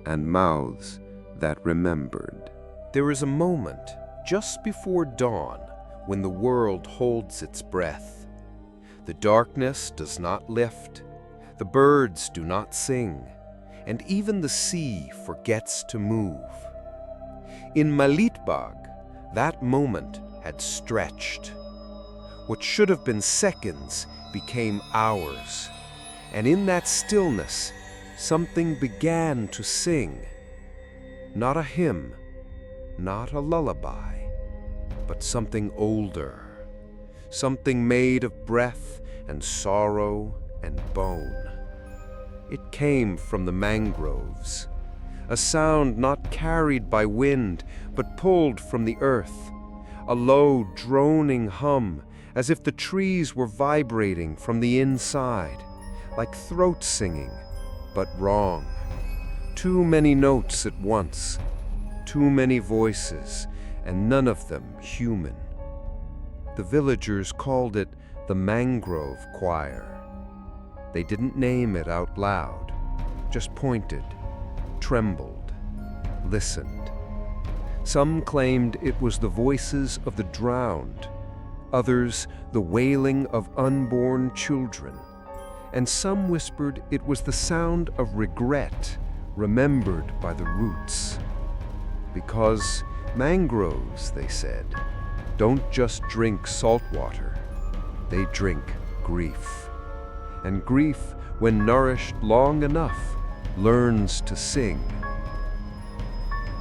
and mouths that remembered. There is a moment just before dawn when the world holds its breath. The darkness does not lift, the birds do not sing, and even the sea forgets to move. In Malitbag, that moment had stretched. What should have been seconds became hours, and in that stillness, something began to sing. Not a hymn, not a lullaby, but something older, something made of breath and sorrow and bone. It came from the mangroves, a sound not carried by wind, but pulled from the earth, a low, droning hum, as if the trees were vibrating from the inside, like throat singing, but wrong. Too many notes at once, too many voices, and none of them human. The villagers called it the Mangrove Choir. They didn't name it out loud, just pointed, trembled, listened. Some claimed it was the voices of the drowned, others the wailing of unborn children, and some whispered it was the sound of regret remembered by the roots. Because mangroves, they said, don't just drink salt water, they drink grief. And grief, when nourished long enough, learns to sing.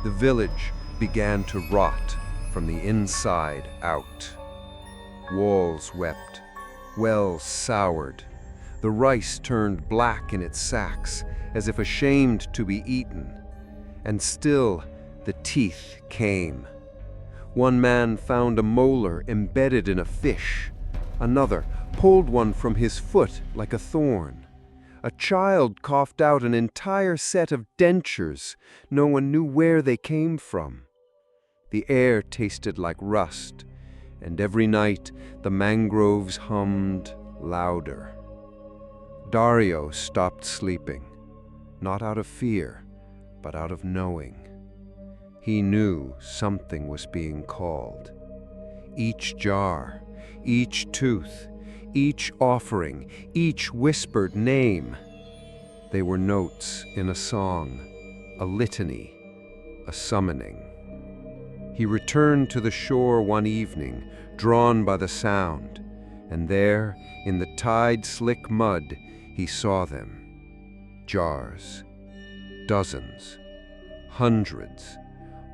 The village began to rot from the inside out. Walls wept, wells soured, the rice turned black in its sacks, as if ashamed to be eaten. And still the teeth came. One man found a molar embedded in a fish. Another pulled one from his foot like a thorn. A child coughed out an entire set of dentures. No one knew where they came from. The air tasted like rust, and every night the mangroves hummed louder. Dario stopped sleeping, not out of fear, but out of knowing. He knew something was being called. Each jar, each tooth, each offering, each whispered name. They were notes in a song, a litany, a summoning. He returned to the shore one evening, drawn by the sound, and there, in the tide-slick mud, he saw them. jars. Dozens, hundreds,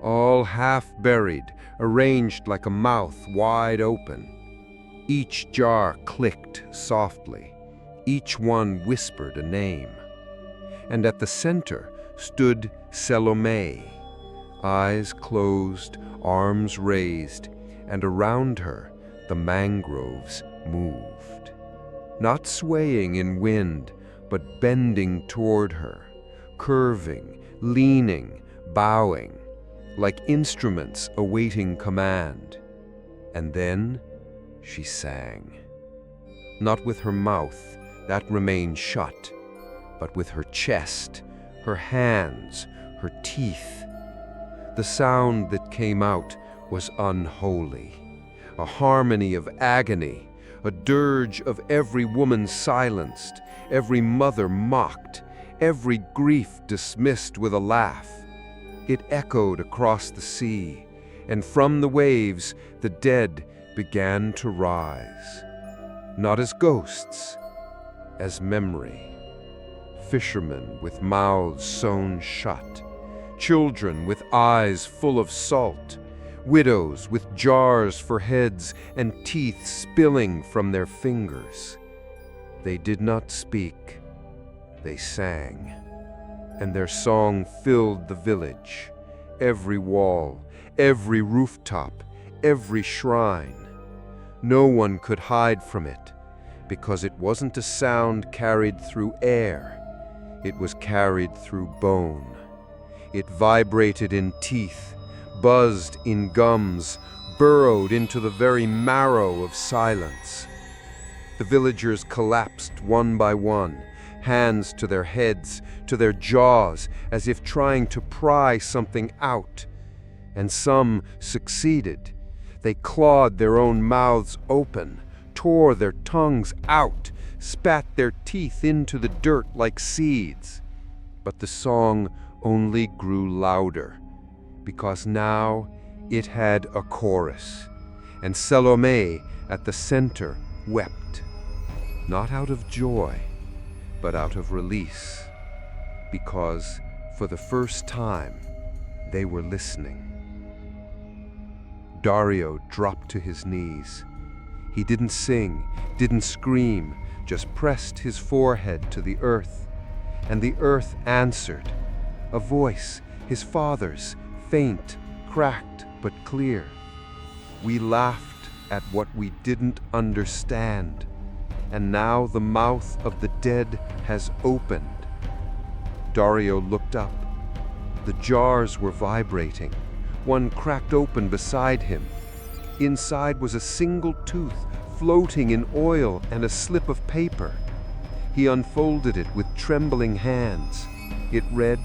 all half buried, arranged like a mouth wide open. Each jar clicked softly. Each one whispered a name. And at the center stood Salome, eyes closed, arms raised, and around her the mangroves moved. Not swaying in wind, but bending toward her, curving, leaning, bowing, like instruments awaiting command. And then she sang. Not with her mouth, that remained shut, but with her chest, her hands, her teeth. The sound that came out was unholy, a harmony of agony, a dirge of every woman silenced, every mother mocked, every grief dismissed with a laugh. It echoed across the sea, and from the waves the dead began to rise, not as ghosts, as memory. Fishermen with mouths sewn shut, children with eyes full of salt, widows with jars for heads and teeth spilling from their fingers. They did not speak, they sang, and their song filled the village, every wall, every rooftop, every shrine. No one could hide from it, because it wasn't a sound carried through air, it was carried through bone. It vibrated in teeth, buzzed in gums, burrowed into the very marrow of silence. The villagers collapsed one by one, hands to their heads, to their jaws, as if trying to pry something out. And some succeeded. They clawed their own mouths open, tore their tongues out, spat their teeth into the dirt like seeds. But the song only grew louder, because now it had a chorus, and Salome at the center wept, not out of joy, but out of release, because for the first time they were listening. Dario dropped to his knees. He didn't sing, didn't scream, just pressed his forehead to the earth, and the earth answered. A voice, his father's, faint, cracked, but clear. We laughed at what we didn't understand, and now the mouth of the dead has opened. Dario looked up. The jars were vibrating. One cracked open beside him. Inside was a single tooth floating in oil and a slip of paper. He unfolded it with trembling hands. It read,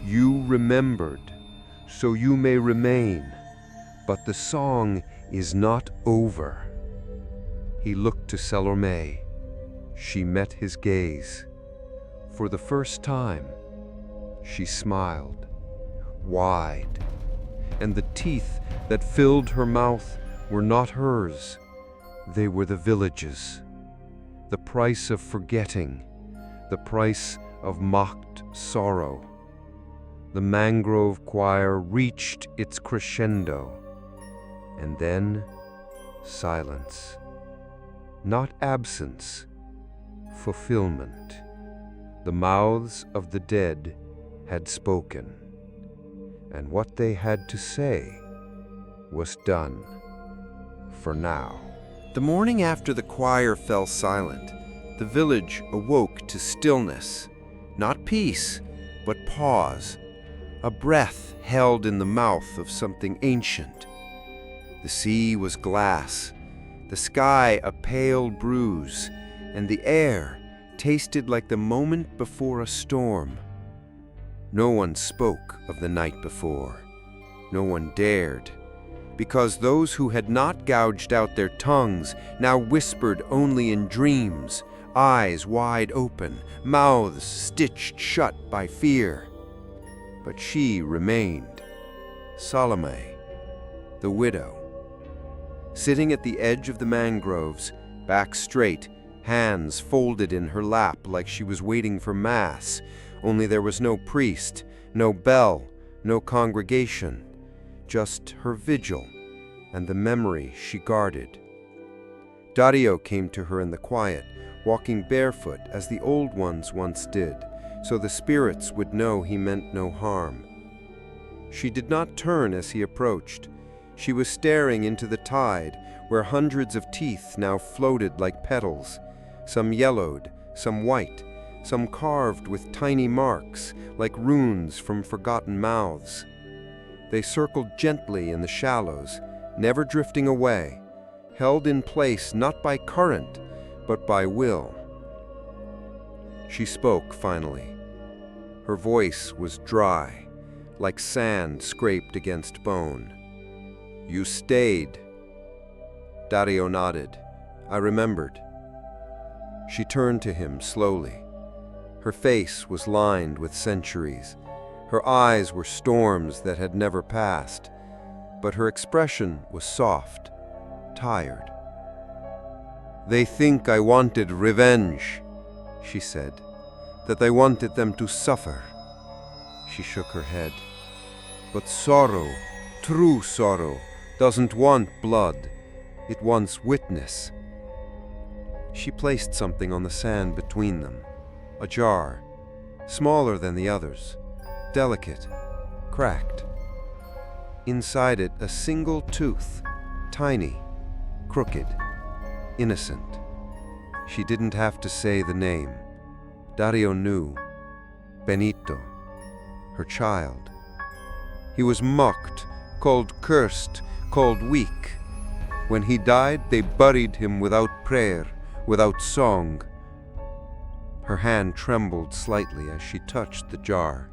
"You remembered, so you may remain, but the song is not over." He looked to Salome. She met his gaze. For the first time, she smiled, wide, and the teeth that filled her mouth were not hers. They were the village's. The price of forgetting, the price of mocked sorrow. The mangrove choir reached its crescendo, and then silence. Not absence, fulfillment. The mouths of the dead had spoken, and what they had to say was done, for now. The morning after the choir fell silent, the village awoke to stillness, not peace, but pause, a breath held in the mouth of something ancient. The sea was glass, the sky a pale bruise, and the air tasted like the moment before a storm. No one spoke of the night before. No one dared, because those who had not gouged out their tongues now whispered only in dreams, eyes wide open, mouths stitched shut by fear. But she remained, Salome, the widow, sitting at the edge of the mangroves, back straight, hands folded in her lap like she was waiting for Mass, only there was no priest, no bell, no congregation, just her vigil and the memory she guarded. Dario came to her in the quiet, walking barefoot as the old ones once did, so the spirits would know he meant no harm. She did not turn as he approached. She was staring into the tide, where hundreds of teeth now floated like petals, some yellowed, some white, some carved with tiny marks, like runes from forgotten mouths. They circled gently in the shallows, never drifting away, held in place not by current, but by will. She spoke finally. Her voice was dry, like sand scraped against bone. "You stayed." Dario nodded. I remembered. She turned to him slowly. Her face was lined with centuries. Her eyes were storms that had never passed, but her expression was soft, tired. "They think I wanted revenge," she said, "that I wanted them to suffer." She shook her head. "But sorrow, true sorrow, doesn't want blood. It wants witness." She placed something on the sand between them, a jar, smaller than the others, delicate, cracked. Inside it, a single tooth, tiny, crooked, innocent. She didn't have to say the name. Dario knew. Benito, her child. He was mocked, called cursed, called weak. When he died, they buried him without prayer, without song. Her hand trembled slightly as she touched the jar.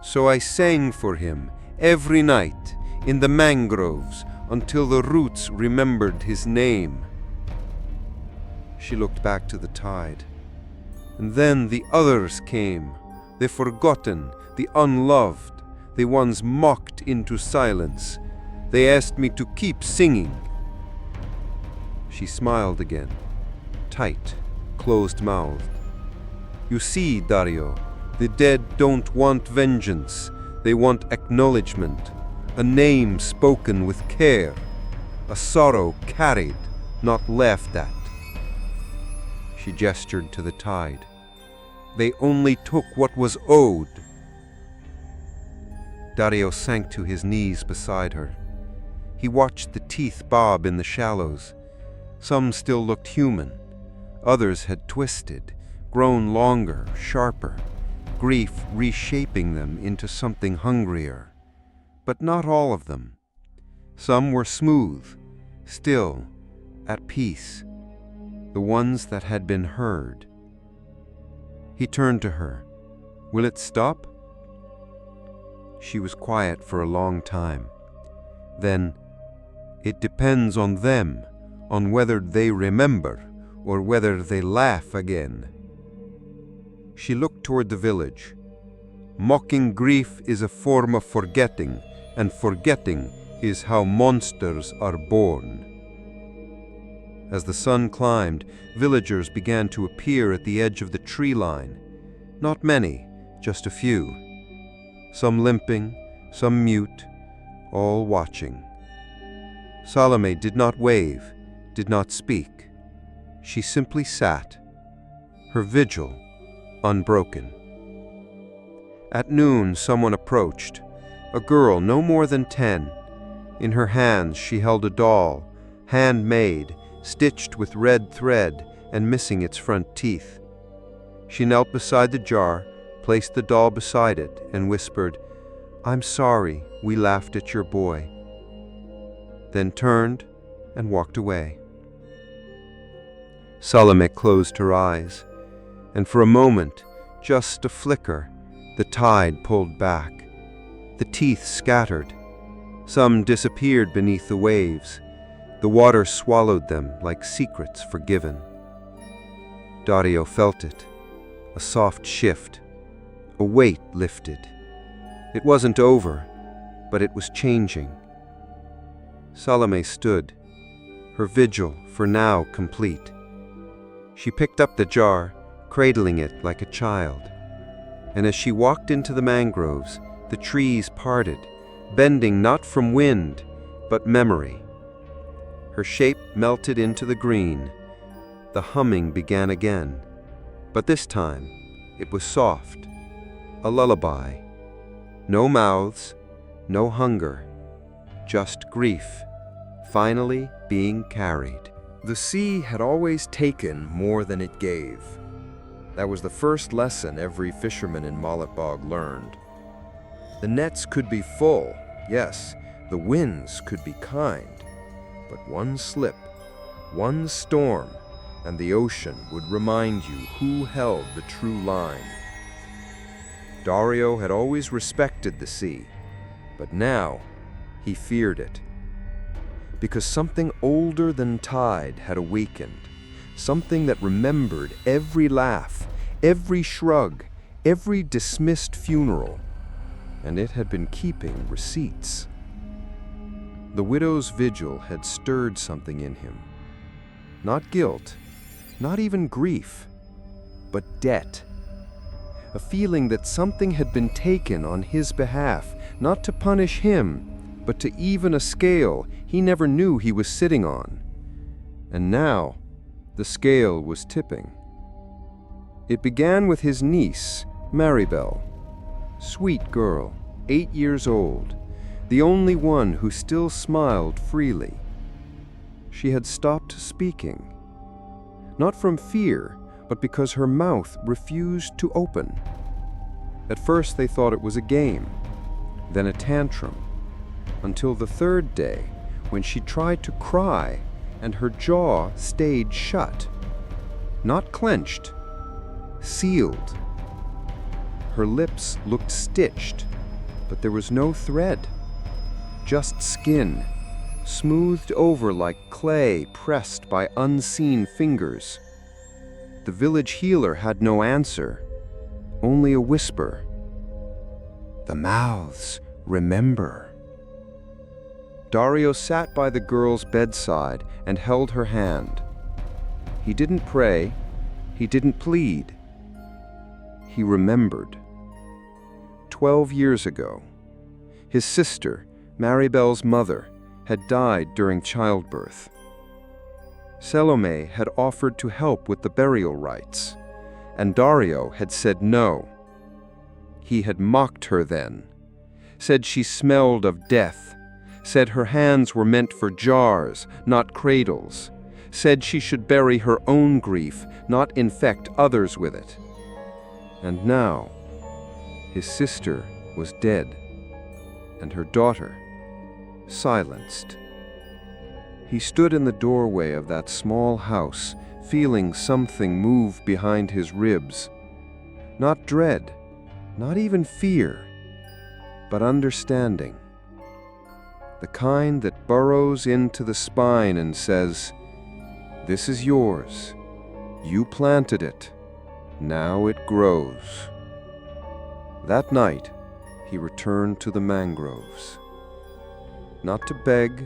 "So I sang for him every night in the mangroves until the roots remembered his name." She looked back to the tide. "And then the others came, the forgotten, the unloved, the ones mocked into silence. They asked me to keep singing." She smiled again, tight, closed-mouthed. "You see, Dario, the dead don't want vengeance. They want acknowledgement, a name spoken with care, a sorrow carried, not laughed at." She gestured to the tide. "They only took what was owed." Dario sank to his knees beside her. He watched the teeth bob in the shallows. Some still looked human. Others had twisted, grown longer, sharper, grief reshaping them into something hungrier. But not all of them. Some were smooth, still, at peace, the ones that had been heard. He turned to her. "Will it stop?" She was quiet for a long time. Then, "It depends on them, on whether they remember or whether they laugh again." She looked toward the village. "Mocking grief is a form of forgetting, and forgetting is how monsters are born." As the sun climbed, villagers began to appear at the edge of the tree line. Not many, just a few. Some limping, some mute, all watching. Salome did not wave, did not speak. She simply sat, her vigil unbroken. At noon, someone approached, a girl no more than 10. In her hands she held a doll, handmade, stitched with red thread and missing its front teeth. She knelt beside the jar, placed the doll beside it, and whispered, "I'm sorry we laughed at your boy," then turned and walked away. Salome closed her eyes, and for a moment, just a flicker, the tide pulled back. The teeth scattered. Some disappeared beneath the waves. The water swallowed them like secrets forgiven. Dario felt it, a soft shift, a weight lifted. It wasn't over, but it was changing. Salome stood, her vigil for now complete. She picked up the jar, cradling it like a child. And as she walked into the mangroves, the trees parted, bending not from wind, but memory. Her shape melted into the green. The humming began again, but this time it was soft, a lullaby. No mouths, no hunger, just grief, finally being carried. The sea had always taken more than it gave. That was the first lesson every fisherman in Malletbog learned. The nets could be full, yes, the winds could be kind, but one slip, one storm, and the ocean would remind you who held the true line. Dario had always respected the sea, but now he feared it. Because something older than tide had awakened, something that remembered every laugh, every shrug, every dismissed funeral, and it had been keeping receipts. The widow's vigil had stirred something in him. Not guilt, not even grief, but debt. A feeling that something had been taken on his behalf, not to punish him, but to even a scale he never knew he was sitting on. And now, the scale was tipping. It began with his niece, Maribel. Sweet girl, 8 years old, the only one who still smiled freely. She had stopped speaking, not from fear, but because her mouth refused to open. At first they thought it was a game, then a tantrum, until the third day, when she tried to cry and her jaw stayed shut. Not clenched, sealed. Her lips looked stitched, but there was no thread, just skin, smoothed over like clay pressed by unseen fingers. The village healer had no answer, only a whisper. The mouths remember. Dario sat by the girl's bedside and held her hand. He didn't pray, he didn't plead. He remembered. 12 years ago, his sister, Maribel's mother, had died during childbirth. Salome had offered to help with the burial rites, and Dario had said no. He had mocked her then, said she smelled of death, said her hands were meant for jars, not cradles, said she should bury her own grief, not infect others with it. And now, his sister was dead, and her daughter silenced. He stood in the doorway of that small house, feeling something move behind his ribs. Not dread, not even fear, but understanding. The kind that burrows into the spine and says, "This is yours. You planted it. Now it grows." That night, he returned to the mangroves. Not to beg,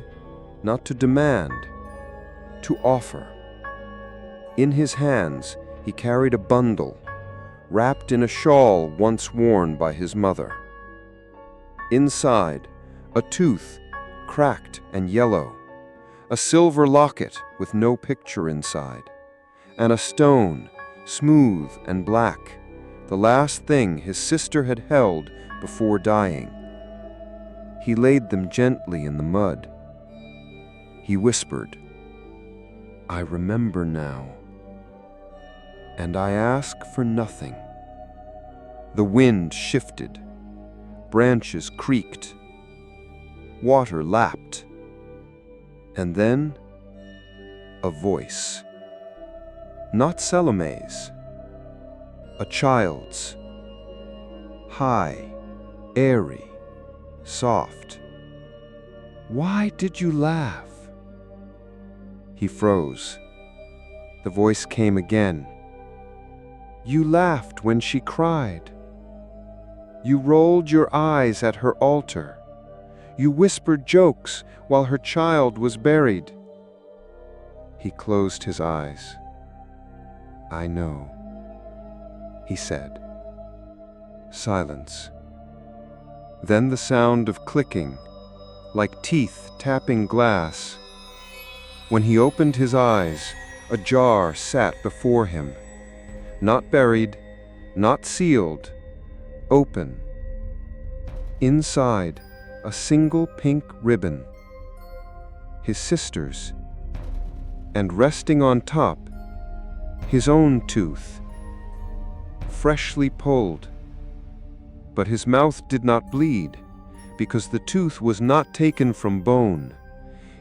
not to demand, to offer. In his hands, he carried a bundle, wrapped in a shawl once worn by his mother. Inside, a tooth, cracked and yellow, a silver locket with no picture inside, and a stone, smooth and black, the last thing his sister had held before dying. He laid them gently in the mud. He whispered, "I remember now, and I ask for nothing." The wind shifted, branches creaked, water lapped, and then a voice. Not Salome's, a child's, high, airy, soft. "Why did you laugh?" He froze. The voice came again. "You laughed when she cried. You rolled your eyes at her altar. You whispered jokes while her child was buried." He closed his eyes. "I know," he said. Silence. Then the sound of clicking, like teeth tapping glass. When he opened his eyes, a jar sat before him, not buried, not sealed, open. Inside, a single pink ribbon, his sister's, and resting on top, his own tooth, freshly pulled. But his mouth did not bleed, because the tooth was not taken from bone.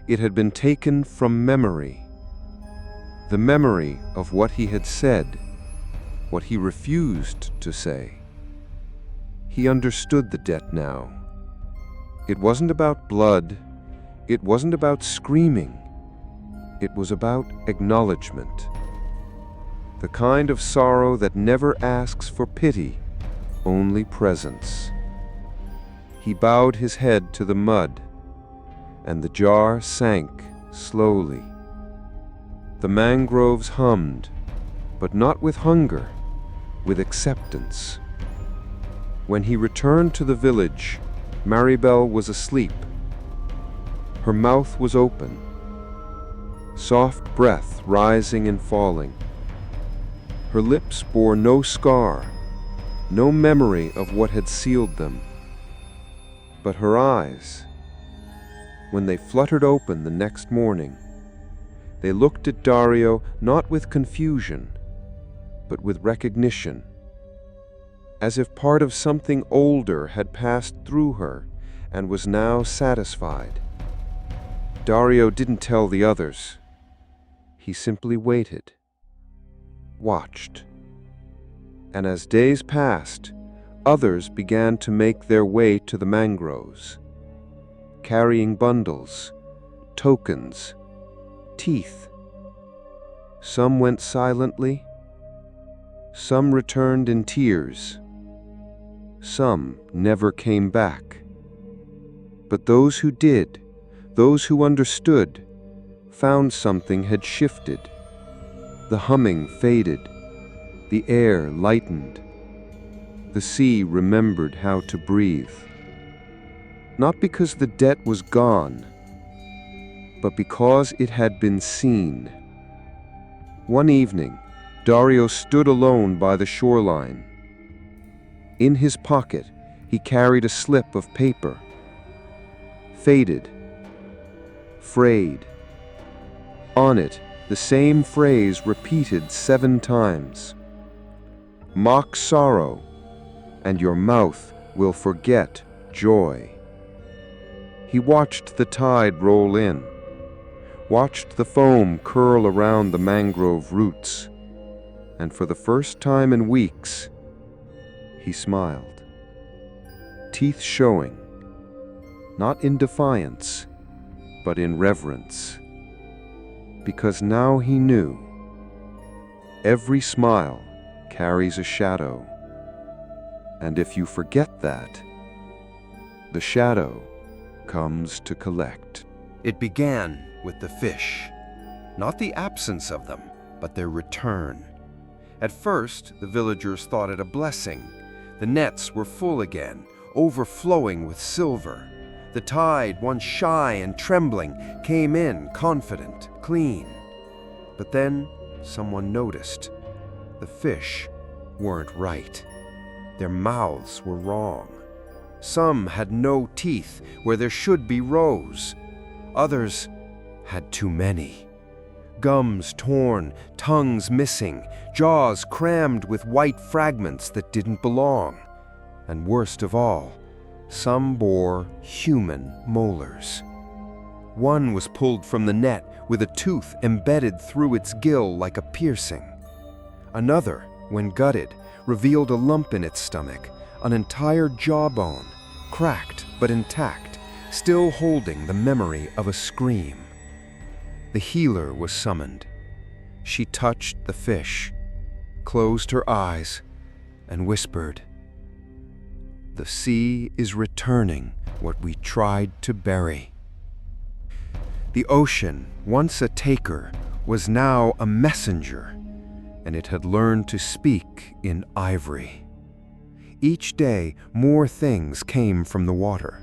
It had been taken from memory. The memory of what he had said, what he refused to say. He understood the debt now. It wasn't about blood. It wasn't about screaming. It was about acknowledgement. The kind of sorrow that never asks for pity, only presence. He bowed his head to the mud, and the jar sank slowly. The mangroves hummed, but not with hunger, with acceptance. When he returned to the village, Maribel was asleep. Her mouth was open, soft breath rising and falling. Her lips bore no scar, no memory of what had sealed them. But her eyes, when they fluttered open the next morning, they looked at Dario not with confusion, but with recognition, as if part of something older had passed through her and was now satisfied. Dario didn't tell the others. He simply waited, watched. And as days passed, others began to make their way to the mangroves, carrying bundles, tokens, teeth. Some went silently, some returned in tears, some never came back. But those who did, those who understood, found something had shifted. The humming faded, the air lightened. The sea remembered how to breathe. Not because the debt was gone, but because it had been seen. One evening, Dario stood alone by the shoreline. In his pocket, he carried a slip of paper. Faded, frayed. On it, the same phrase repeated 7 times. Mock sorrow, and your mouth will forget joy. He watched the tide roll in, watched the foam curl around the mangrove roots, and for the first time in weeks, he smiled. Teeth showing, not in defiance, but in reverence. Because now he knew, every smile carries a shadow. And if you forget that, the shadow comes to collect. It began with the fish, not the absence of them, but their return. At first, the villagers thought it a blessing. The nets were full again, overflowing with silver. The tide, once shy and trembling, came in confident, clean. But then someone noticed. The fish weren't right. Their mouths were wrong. Some had no teeth where there should be rows. Others had too many. Gums torn, tongues missing, jaws crammed with white fragments that didn't belong. And worst of all, some bore human molars. One was pulled from the net with a tooth embedded through its gill like a piercing. Another, when gutted, revealed a lump in its stomach, an entire jawbone, cracked but intact, still holding the memory of a scream. The healer was summoned. She touched the fish, closed her eyes, and whispered, "The sea is returning what we tried to bury." The ocean, once a taker, was now a messenger. and it had learned to speak in ivory. Each day, more things came from the water.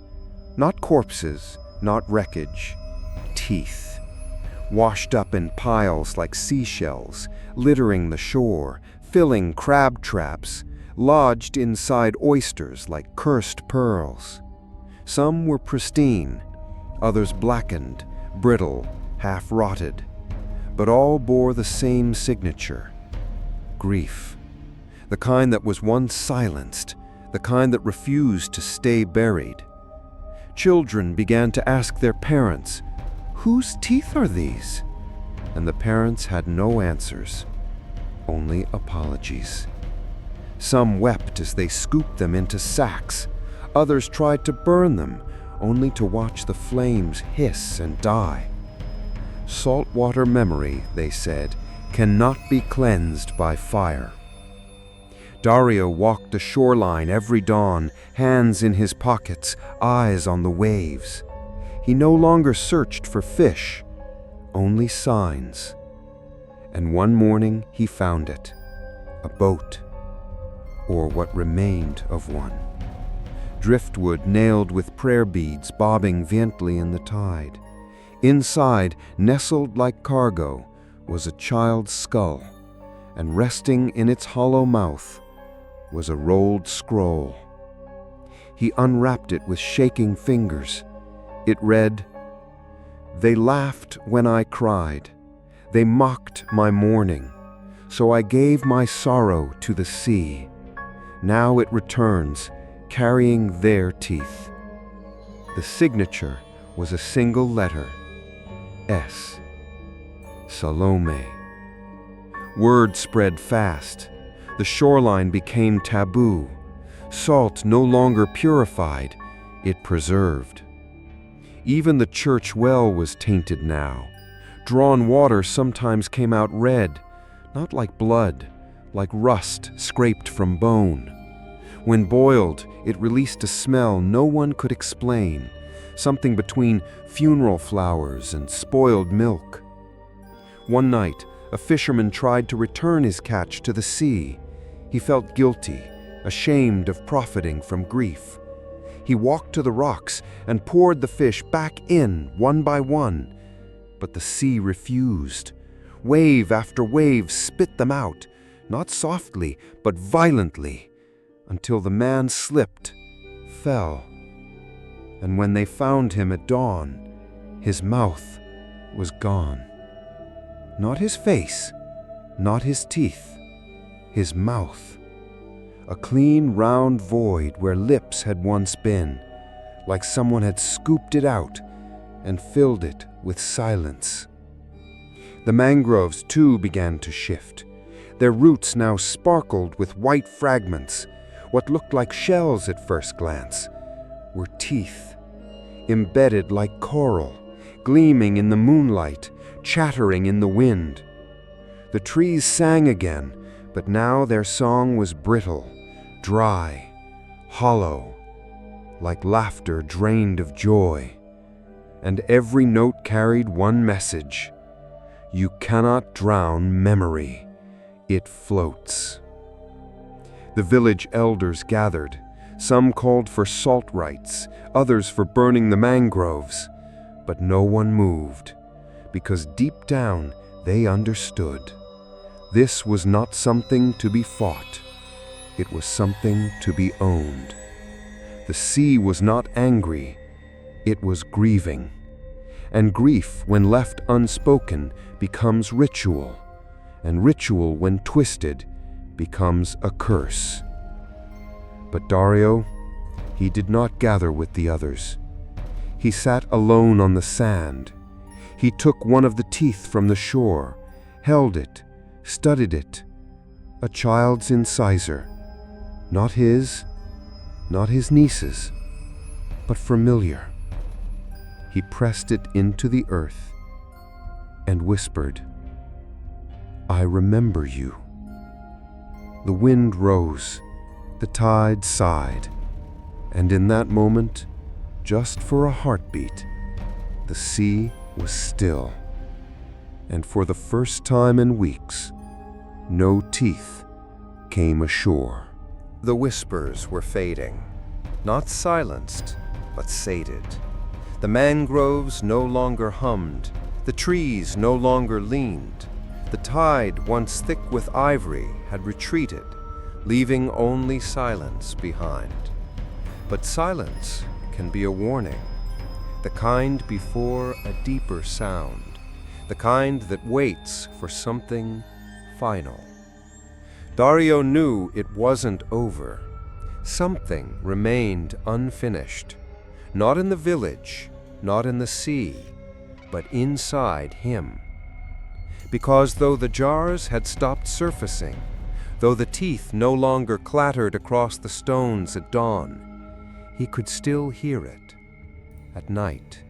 Not corpses, not wreckage, teeth, washed up in piles like seashells, littering the shore, filling crab traps, lodged inside oysters like cursed pearls. Some were pristine, others blackened, brittle, half-rotted, but all bore the same signature: grief. The kind that was once silenced, the kind that refused to stay buried. Children began to ask their parents, "Whose teeth are these?" And the parents had no answers, only apologies. Some wept as they scooped them into sacks. Others tried to burn them, only to watch the flames hiss and die. Saltwater memory, they said, cannot be cleansed by fire. Dario walked the shoreline every dawn, hands in his pockets, eyes on the waves. He no longer searched for fish, only signs. And one morning he found it, a boat, or what remained of one. Driftwood nailed with prayer beads bobbing gently in the tide. Inside, nestled like cargo, was a child's skull, and resting in its hollow mouth was a rolled scroll. He unwrapped it with shaking fingers. It read, "They laughed when I cried. They mocked my mourning. So I gave my sorrow to the sea. Now it returns, carrying their teeth." The signature was a single letter, S. Salome. Word spread fast. The shoreline became taboo. Salt no longer purified, it preserved. Even the church well was tainted now. Drawn water sometimes came out red, not like blood, like rust scraped from bone. When boiled, it released a smell no one could explain, something between funeral flowers and spoiled milk. One night, a fisherman tried to return his catch to the sea. He felt guilty, ashamed of profiting from grief. He walked to the rocks and poured the fish back in one by one, but the sea refused. Wave after wave spit them out, not softly, but violently, until the man slipped, fell. And when they found him at dawn, his mouth was gone. Not his face, not his teeth, his mouth. A clean, round void where lips had once been, like someone had scooped it out and filled it with silence. The mangroves, too, began to shift. Their roots now sparkled with white fragments. What looked like shells at first glance were teeth, embedded like coral, gleaming in the moonlight, chattering in the wind. The trees sang again, but now their song was brittle, dry, hollow, like laughter drained of joy. And every note carried one message: you cannot drown memory, it floats. The village elders gathered. Some called for salt rites, others for burning the mangroves. But no one moved, because deep down they understood. This was not something to be fought. It was something to be owned. The sea was not angry. It was grieving. And grief, when left unspoken, becomes ritual. And ritual, when twisted, becomes a curse. But Dario, he did not gather with the others. He sat alone on the sand. He took one of the teeth from the shore, held it, studied it. A child's incisor. Not his niece's, but familiar. He pressed it into the earth and whispered, "I remember you." The wind rose, the tide sighed, and in that moment, just for a heartbeat, the sea was still. And for the first time in weeks, no teeth came ashore. The whispers were fading, not silenced, but sated. The mangroves no longer hummed, the trees no longer leaned. The tide, once thick with ivory, had retreated, leaving only silence behind. But silence can be a warning, the kind before a deeper sound, the kind that waits for something final. Dario knew it wasn't over. Something remained unfinished, not in the village, not in the sea, but inside him. Because though the jars had stopped surfacing, though the teeth no longer clattered across the stones at dawn, he could still hear it. At night,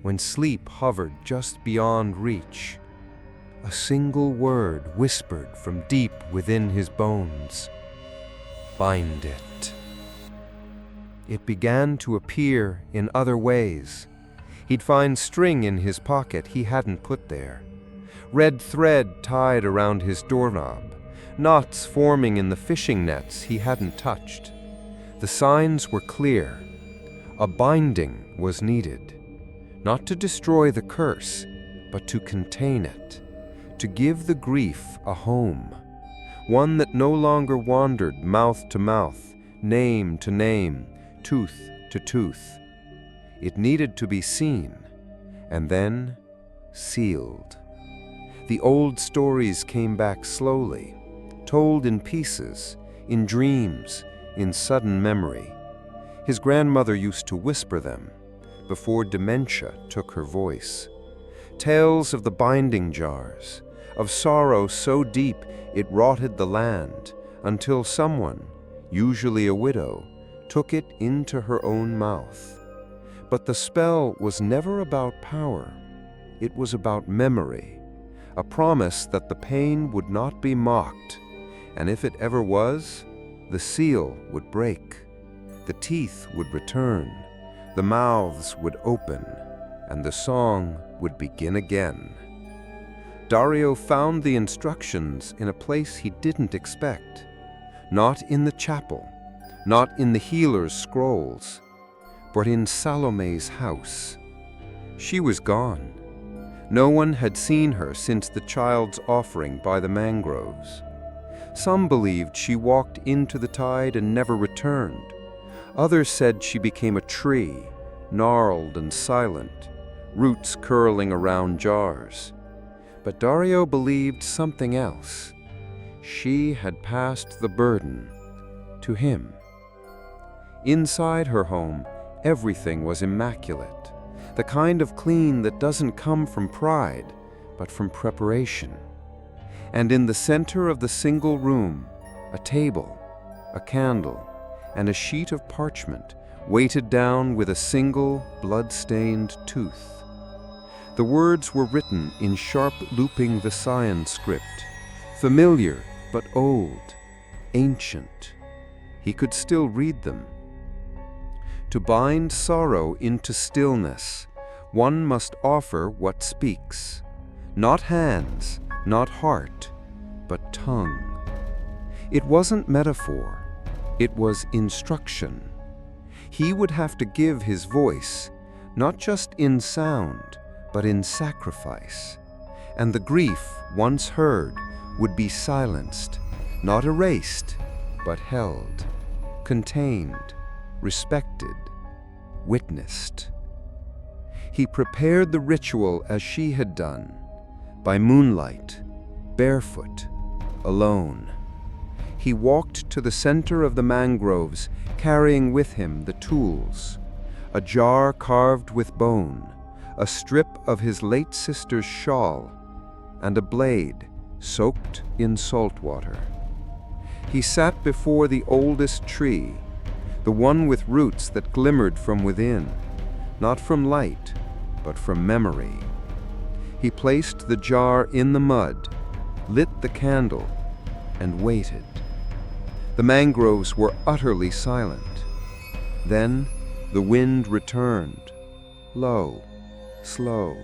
when sleep hovered just beyond reach, a single word whispered from deep within his bones. Bind it. It began to appear in other ways. He'd find string in his pocket he hadn't put there, red thread tied around his doorknob, knots forming in the fishing nets he hadn't touched. The signs were clear. A binding was needed, not to destroy the curse, but to contain it, to give the grief a home, one that no longer wandered mouth to mouth, name to name, tooth to tooth. It needed to be seen, and then sealed. The old stories came back slowly, told in pieces, in dreams, in sudden memory. His grandmother used to whisper them before dementia took her voice. Tales of the binding jars, of sorrow so deep it rotted the land, until someone, usually a widow, took it into her own mouth. But the spell was never about power. It was about memory, a promise that the pain would not be mocked, and if it ever was, the seal would break, the teeth would return, the mouths would open, and the song would begin again. Dario found the instructions in a place he didn't expect, not in the chapel, not in the healer's scrolls, but in Salome's house. She was gone. No one had seen her since the child's offering by the mangroves. Some believed she walked into the tide and never returned. Others said she became a tree, gnarled and silent, roots curling around jars. But Dario believed something else. She had passed the burden to him. Inside her home, everything was immaculate, the kind of clean that doesn't come from pride, but from preparation. And in the center of the single room, a table, a candle, and a sheet of parchment weighted down with a single blood-stained tooth. The words were written in sharp looping Visayan script, familiar but old, ancient. He could still read them. To bind sorrow into stillness, one must offer what speaks. Not hands, not heart, but tongue. It wasn't metaphor, it was instruction. He would have to give his voice, not just in sound, but in sacrifice. And the grief, once heard, would be silenced, not erased, but held, contained, respected, witnessed. He prepared the ritual as she had done, by moonlight, barefoot, alone. He walked to the center of the mangroves, carrying with him the tools, a jar carved with bone, a strip of his late sister's shawl, and a blade soaked in salt water. He sat before the oldest tree, the one with roots that glimmered from within, not from light, but from memory. He placed the jar in the mud, lit the candle, and waited. The mangroves were utterly silent. Then the wind returned, low, slow,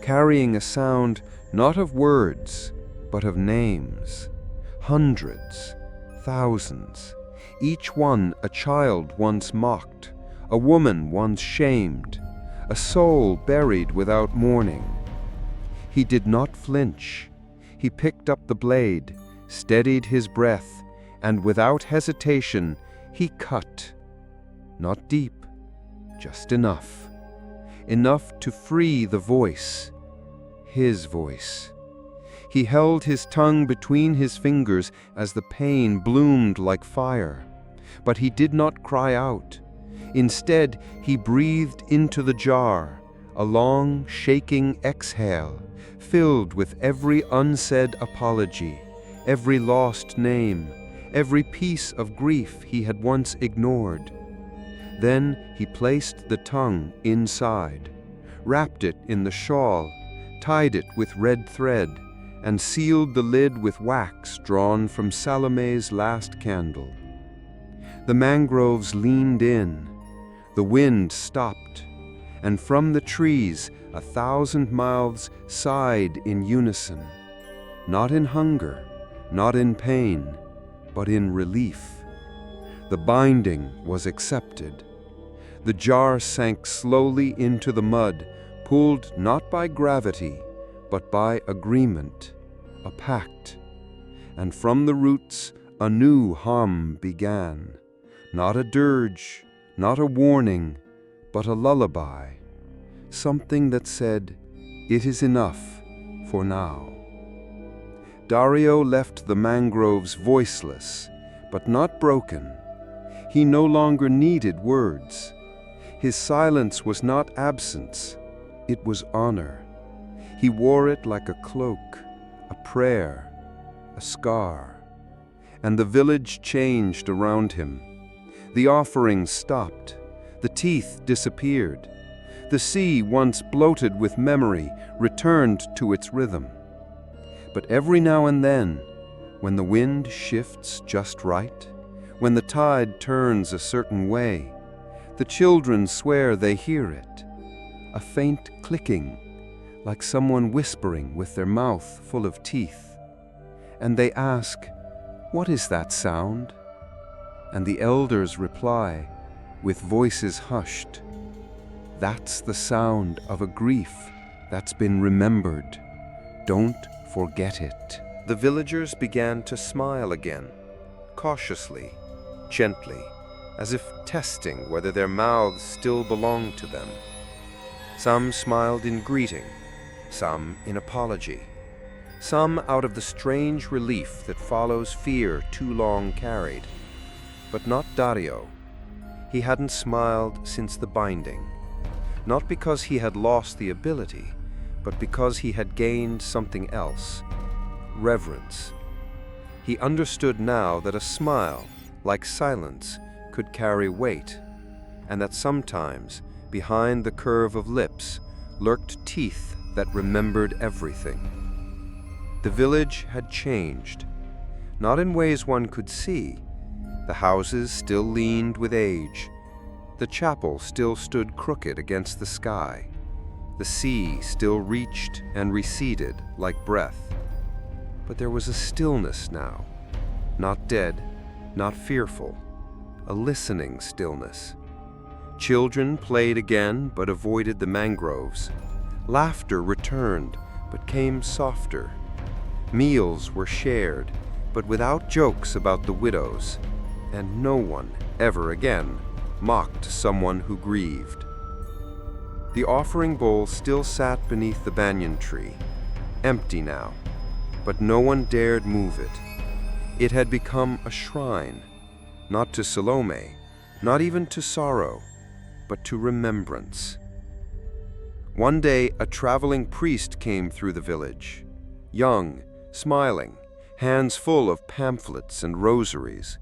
carrying a sound not of words, but of names. Hundreds, thousands, each one a child once mocked, a woman once shamed, a soul buried without mourning. He did not flinch. He picked up the blade, steadied his breath, and without hesitation, he cut. Not deep, just enough. Enough to free the voice, his voice. He held his tongue between his fingers as the pain bloomed like fire. But he did not cry out. Instead, he breathed into the jar, a long, shaking exhale, filled with every unsaid apology, every lost name, every piece of grief he had once ignored. Then he placed the tongue inside, wrapped it in the shawl, tied it with red thread, and sealed the lid with wax drawn from Salome's last candle. The mangroves leaned in, the wind stopped, and from the trees 1,000 mouths sighed in unison, not in hunger, not in pain, but in relief. The binding was accepted. The jar sank slowly into the mud, pulled not by gravity, but by agreement, a pact. And from the roots a new hum began, not a dirge, not a warning, but a lullaby, something that said, "It is enough for now." Dario left the mangroves voiceless, but not broken. He no longer needed words. His silence was not absence, it was honor. He wore it like a cloak, a prayer, a scar. And the village changed around him. The offerings stopped. The teeth disappeared. The sea, once bloated with memory, returned to its rhythm. But every now and then, when the wind shifts just right, when the tide turns a certain way, the children swear they hear it, a faint clicking, like someone whispering with their mouth full of teeth. And they ask, "What is that sound?" And the elders reply, with voices hushed, "That's the sound of a grief that's been remembered. Don't forget it." The villagers began to smile again, cautiously, gently, as if testing whether their mouths still belonged to them. Some smiled in greeting, some in apology, some out of the strange relief that follows fear too long carried. But not Dario. He hadn't smiled since the binding, not because he had lost the ability, but because he had gained something else, reverence. He understood now that a smile, like silence, could carry weight, and that sometimes, behind the curve of lips, lurked teeth that remembered everything. The village had changed, not in ways one could see. The houses still leaned with age. The chapel still stood crooked against the sky. The sea still reached and receded like breath. But there was a stillness now, not dead, not fearful, a listening stillness. Children played again but avoided the mangroves. Laughter returned but came softer. Meals were shared but without jokes about the widows. And no one ever again mocked someone who grieved. The offering bowl still sat beneath the banyan tree, empty now, but no one dared move it. It had become a shrine, not to Salome, not even to sorrow, but to remembrance. One day, a traveling priest came through the village, young, smiling, hands full of pamphlets and rosaries.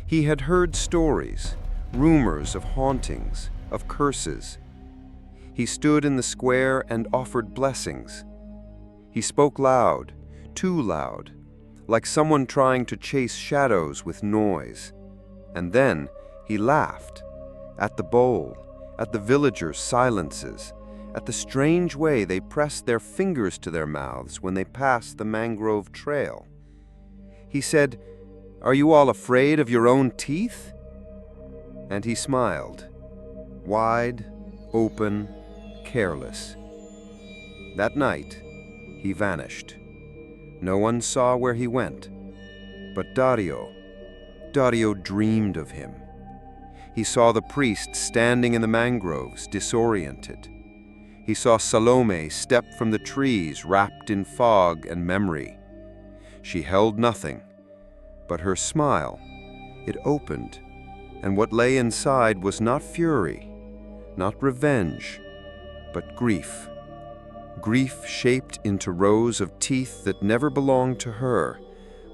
He had heard stories, rumors of hauntings, of curses. He stood in the square and offered blessings. He spoke loud, too loud, like someone trying to chase shadows with noise. And then he laughed, at the bowl, at the villagers' silences, at the strange way they pressed their fingers to their mouths when they passed the mangrove trail. He said, "Are you all afraid of your own teeth?" And he smiled, wide, open, careless. That night, he vanished. No one saw where he went. But Dario dreamed of him. He saw the priest standing in the mangroves, disoriented. He saw Salome step from the trees, wrapped in fog and memory. She held nothing, but her smile, it opened, and what lay inside was not fury, not revenge, but grief. Grief shaped into rows of teeth that never belonged to her,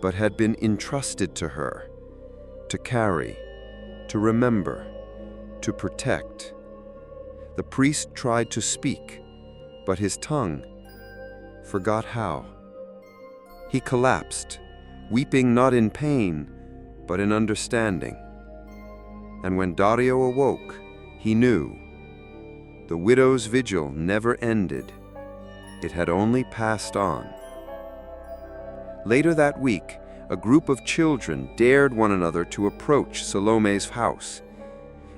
but had been entrusted to her, to carry, to remember, to protect. The priest tried to speak, but his tongue forgot how. He collapsed, weeping not in pain, but in understanding. And when Dario awoke, he knew the widow's vigil never ended. It had only passed on. Later that week, a group of children dared one another to approach Salome's house.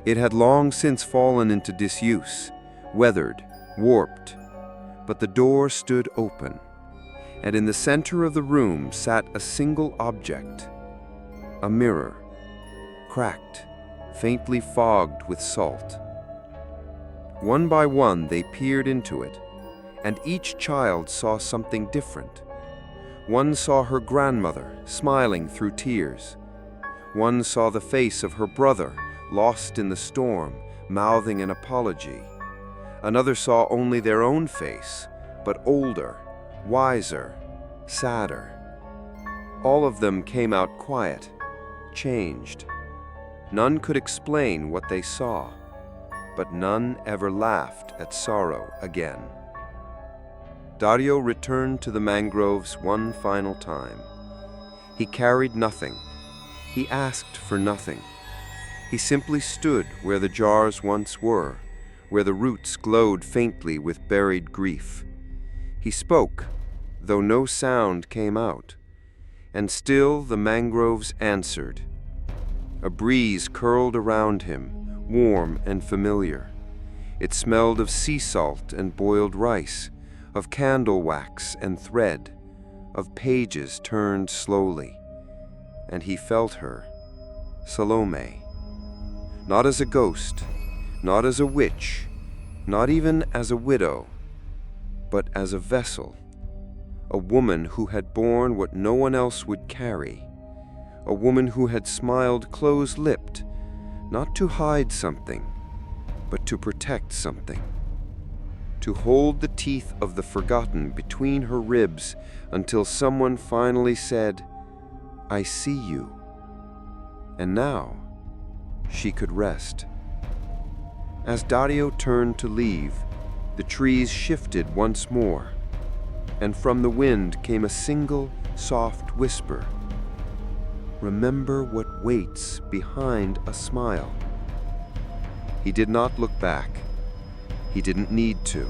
It had long since fallen into disuse, weathered, warped, but the door stood open, and in the center of the room sat a single object, a mirror, cracked, faintly fogged with salt. One by one they peered into it, and each child saw something different. One saw her grandmother, smiling through tears. One saw the face of her brother, lost in the storm, mouthing an apology. Another saw only their own face, but older, wiser, sadder. All of them came out quiet, changed. None could explain what they saw, but none ever laughed at sorrow again. Dario returned to the mangroves one final time. He carried nothing. He asked for nothing. He simply stood where the jars once were, where the roots glowed faintly with buried grief. He spoke, though no sound came out, and still the mangroves answered. A breeze curled around him, warm and familiar. It smelled of sea salt and boiled rice, of candle wax and thread, of pages turned slowly. And he felt her, Salome, not as a ghost, not as a witch, not even as a widow, but as a vessel, a woman who had borne what no one else would carry, a woman who had smiled close-lipped, not to hide something, but to protect something, to hold the teeth of the forgotten between her ribs until someone finally said, "I see you." And now she could rest. As Dario turned to leave, the trees shifted once more, and from the wind came a single soft whisper. Remember what waits behind a smile. He did not look back. He didn't need to,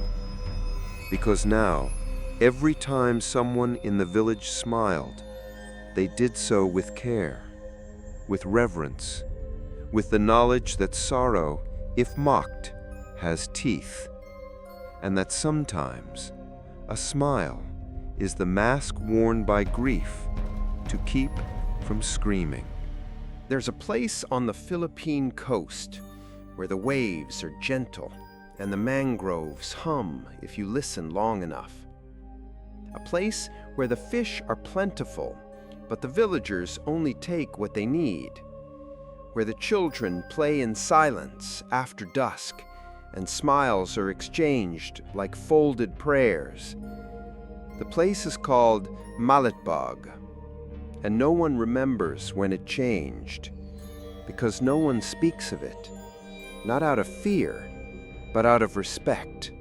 because now, every time someone in the village smiled, they did so with care, with reverence, with the knowledge that sorrow, if mocked, has teeth, and that sometimes a smile is the mask worn by grief to keep from screaming. There's a place on the Philippine coast where the waves are gentle and the mangroves hum if you listen long enough. A place where the fish are plentiful, but the villagers only take what they need. Where the children play in silence after dusk and smiles are exchanged like folded prayers. The place is called Malitbog, and no one remembers when it changed, because no one speaks of it, not out of fear, but out of respect.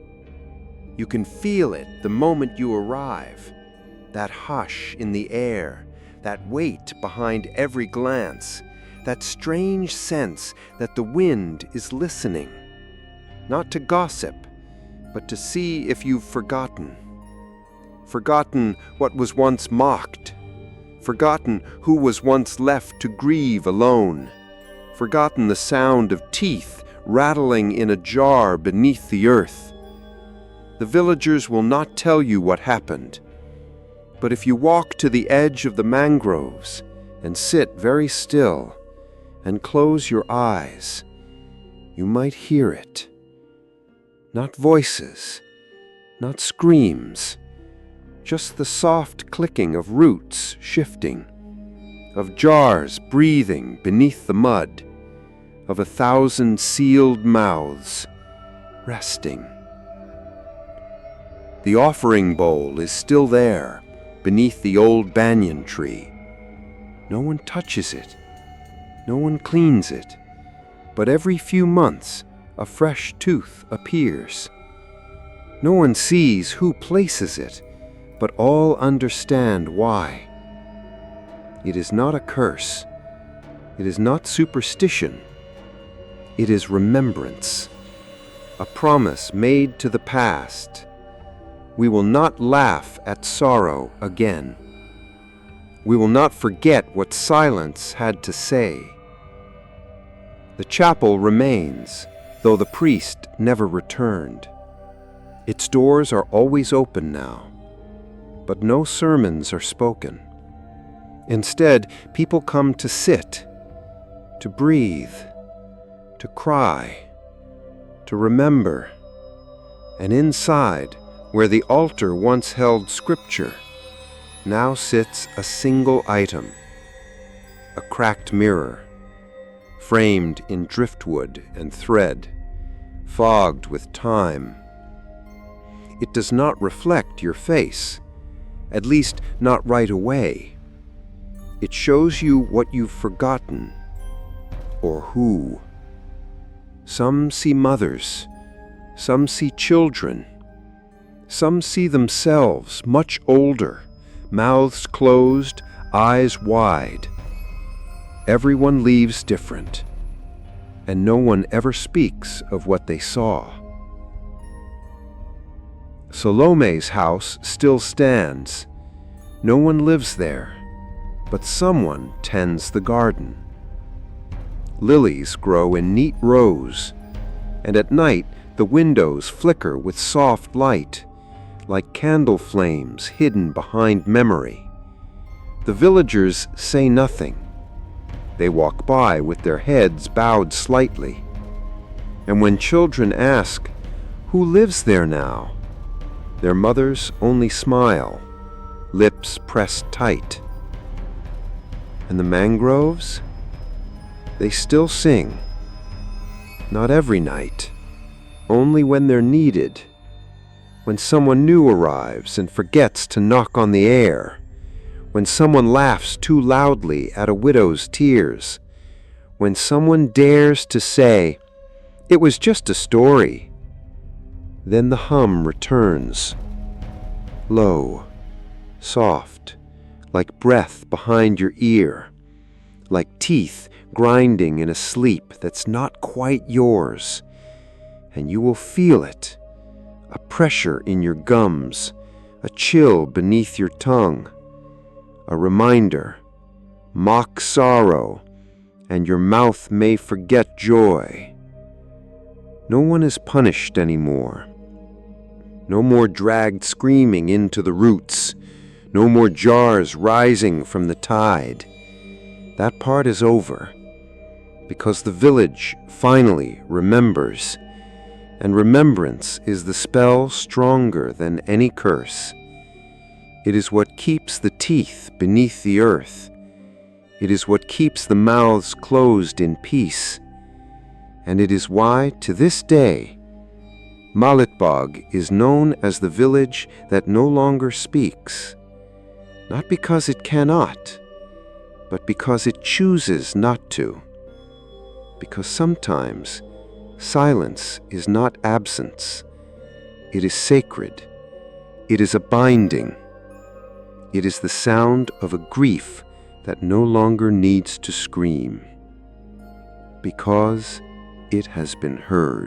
You can feel it the moment you arrive, that hush in the air, that weight behind every glance, that strange sense that the wind is listening, not to gossip, but to see if you've forgotten what was once mocked, forgotten who was once left to grieve alone, forgotten the sound of teeth rattling in a jar beneath the earth. The villagers will not tell you what happened, but if you walk to the edge of the mangroves and sit very still and close your eyes, you might hear it. Not voices, not screams, just the soft clicking of roots shifting, of jars breathing beneath the mud, of 1,000 sealed mouths resting. The offering bowl is still there beneath the old banyan tree. No one touches it, no one cleans it, but every few months a fresh tooth appears. No one sees who places it, but all understand why. It is not a curse. It is not superstition. It is remembrance, a promise made to the past. We will not laugh at sorrow again. We will not forget what silence had to say. The chapel remains, though the priest never returned. Its doors are always open now, but no sermons are spoken. Instead, people come to sit, to breathe, to cry, to remember. And inside, where the altar once held scripture, now sits a single item, a cracked mirror, framed in driftwood and thread, fogged with time. It does not reflect your face, at least not right away. It shows you what you've forgotten, or who. Some see mothers, some see children, some see themselves much older, mouths closed, eyes wide. Everyone leaves different, and no one ever speaks of what they saw. Salome's house still stands. No one lives there, but someone tends the garden. Lilies grow in neat rows, and at night the windows flicker with soft light, like candle flames hidden behind memory. The villagers say nothing. They walk by with their heads bowed slightly. And when children ask, "Who lives there now?" their mothers only smile, lips pressed tight. And the mangroves? They still sing. Not every night, only when they're needed. When someone new arrives and forgets to knock on the air. When someone laughs too loudly at a widow's tears. When someone dares to say, "It was just a story." Then the hum returns, low, soft, like breath behind your ear, like teeth grinding in a sleep that's not quite yours. And you will feel it, a pressure in your gums, a chill beneath your tongue, a reminder, mock sorrow, and your mouth may forget joy. No one is punished anymore. No more dragged screaming into the roots. No more jars rising from the tide. That part is over, because the village finally remembers, and remembrance is the spell stronger than any curse. It is what keeps the teeth beneath the earth. It is what keeps the mouths closed in peace. And it is why, to this day, Malitbog is known as the village that no longer speaks. Not because it cannot, but because it chooses not to. Because sometimes silence is not absence. It is sacred. It is a binding. It is the sound of a grief that no longer needs to scream, because it has been heard.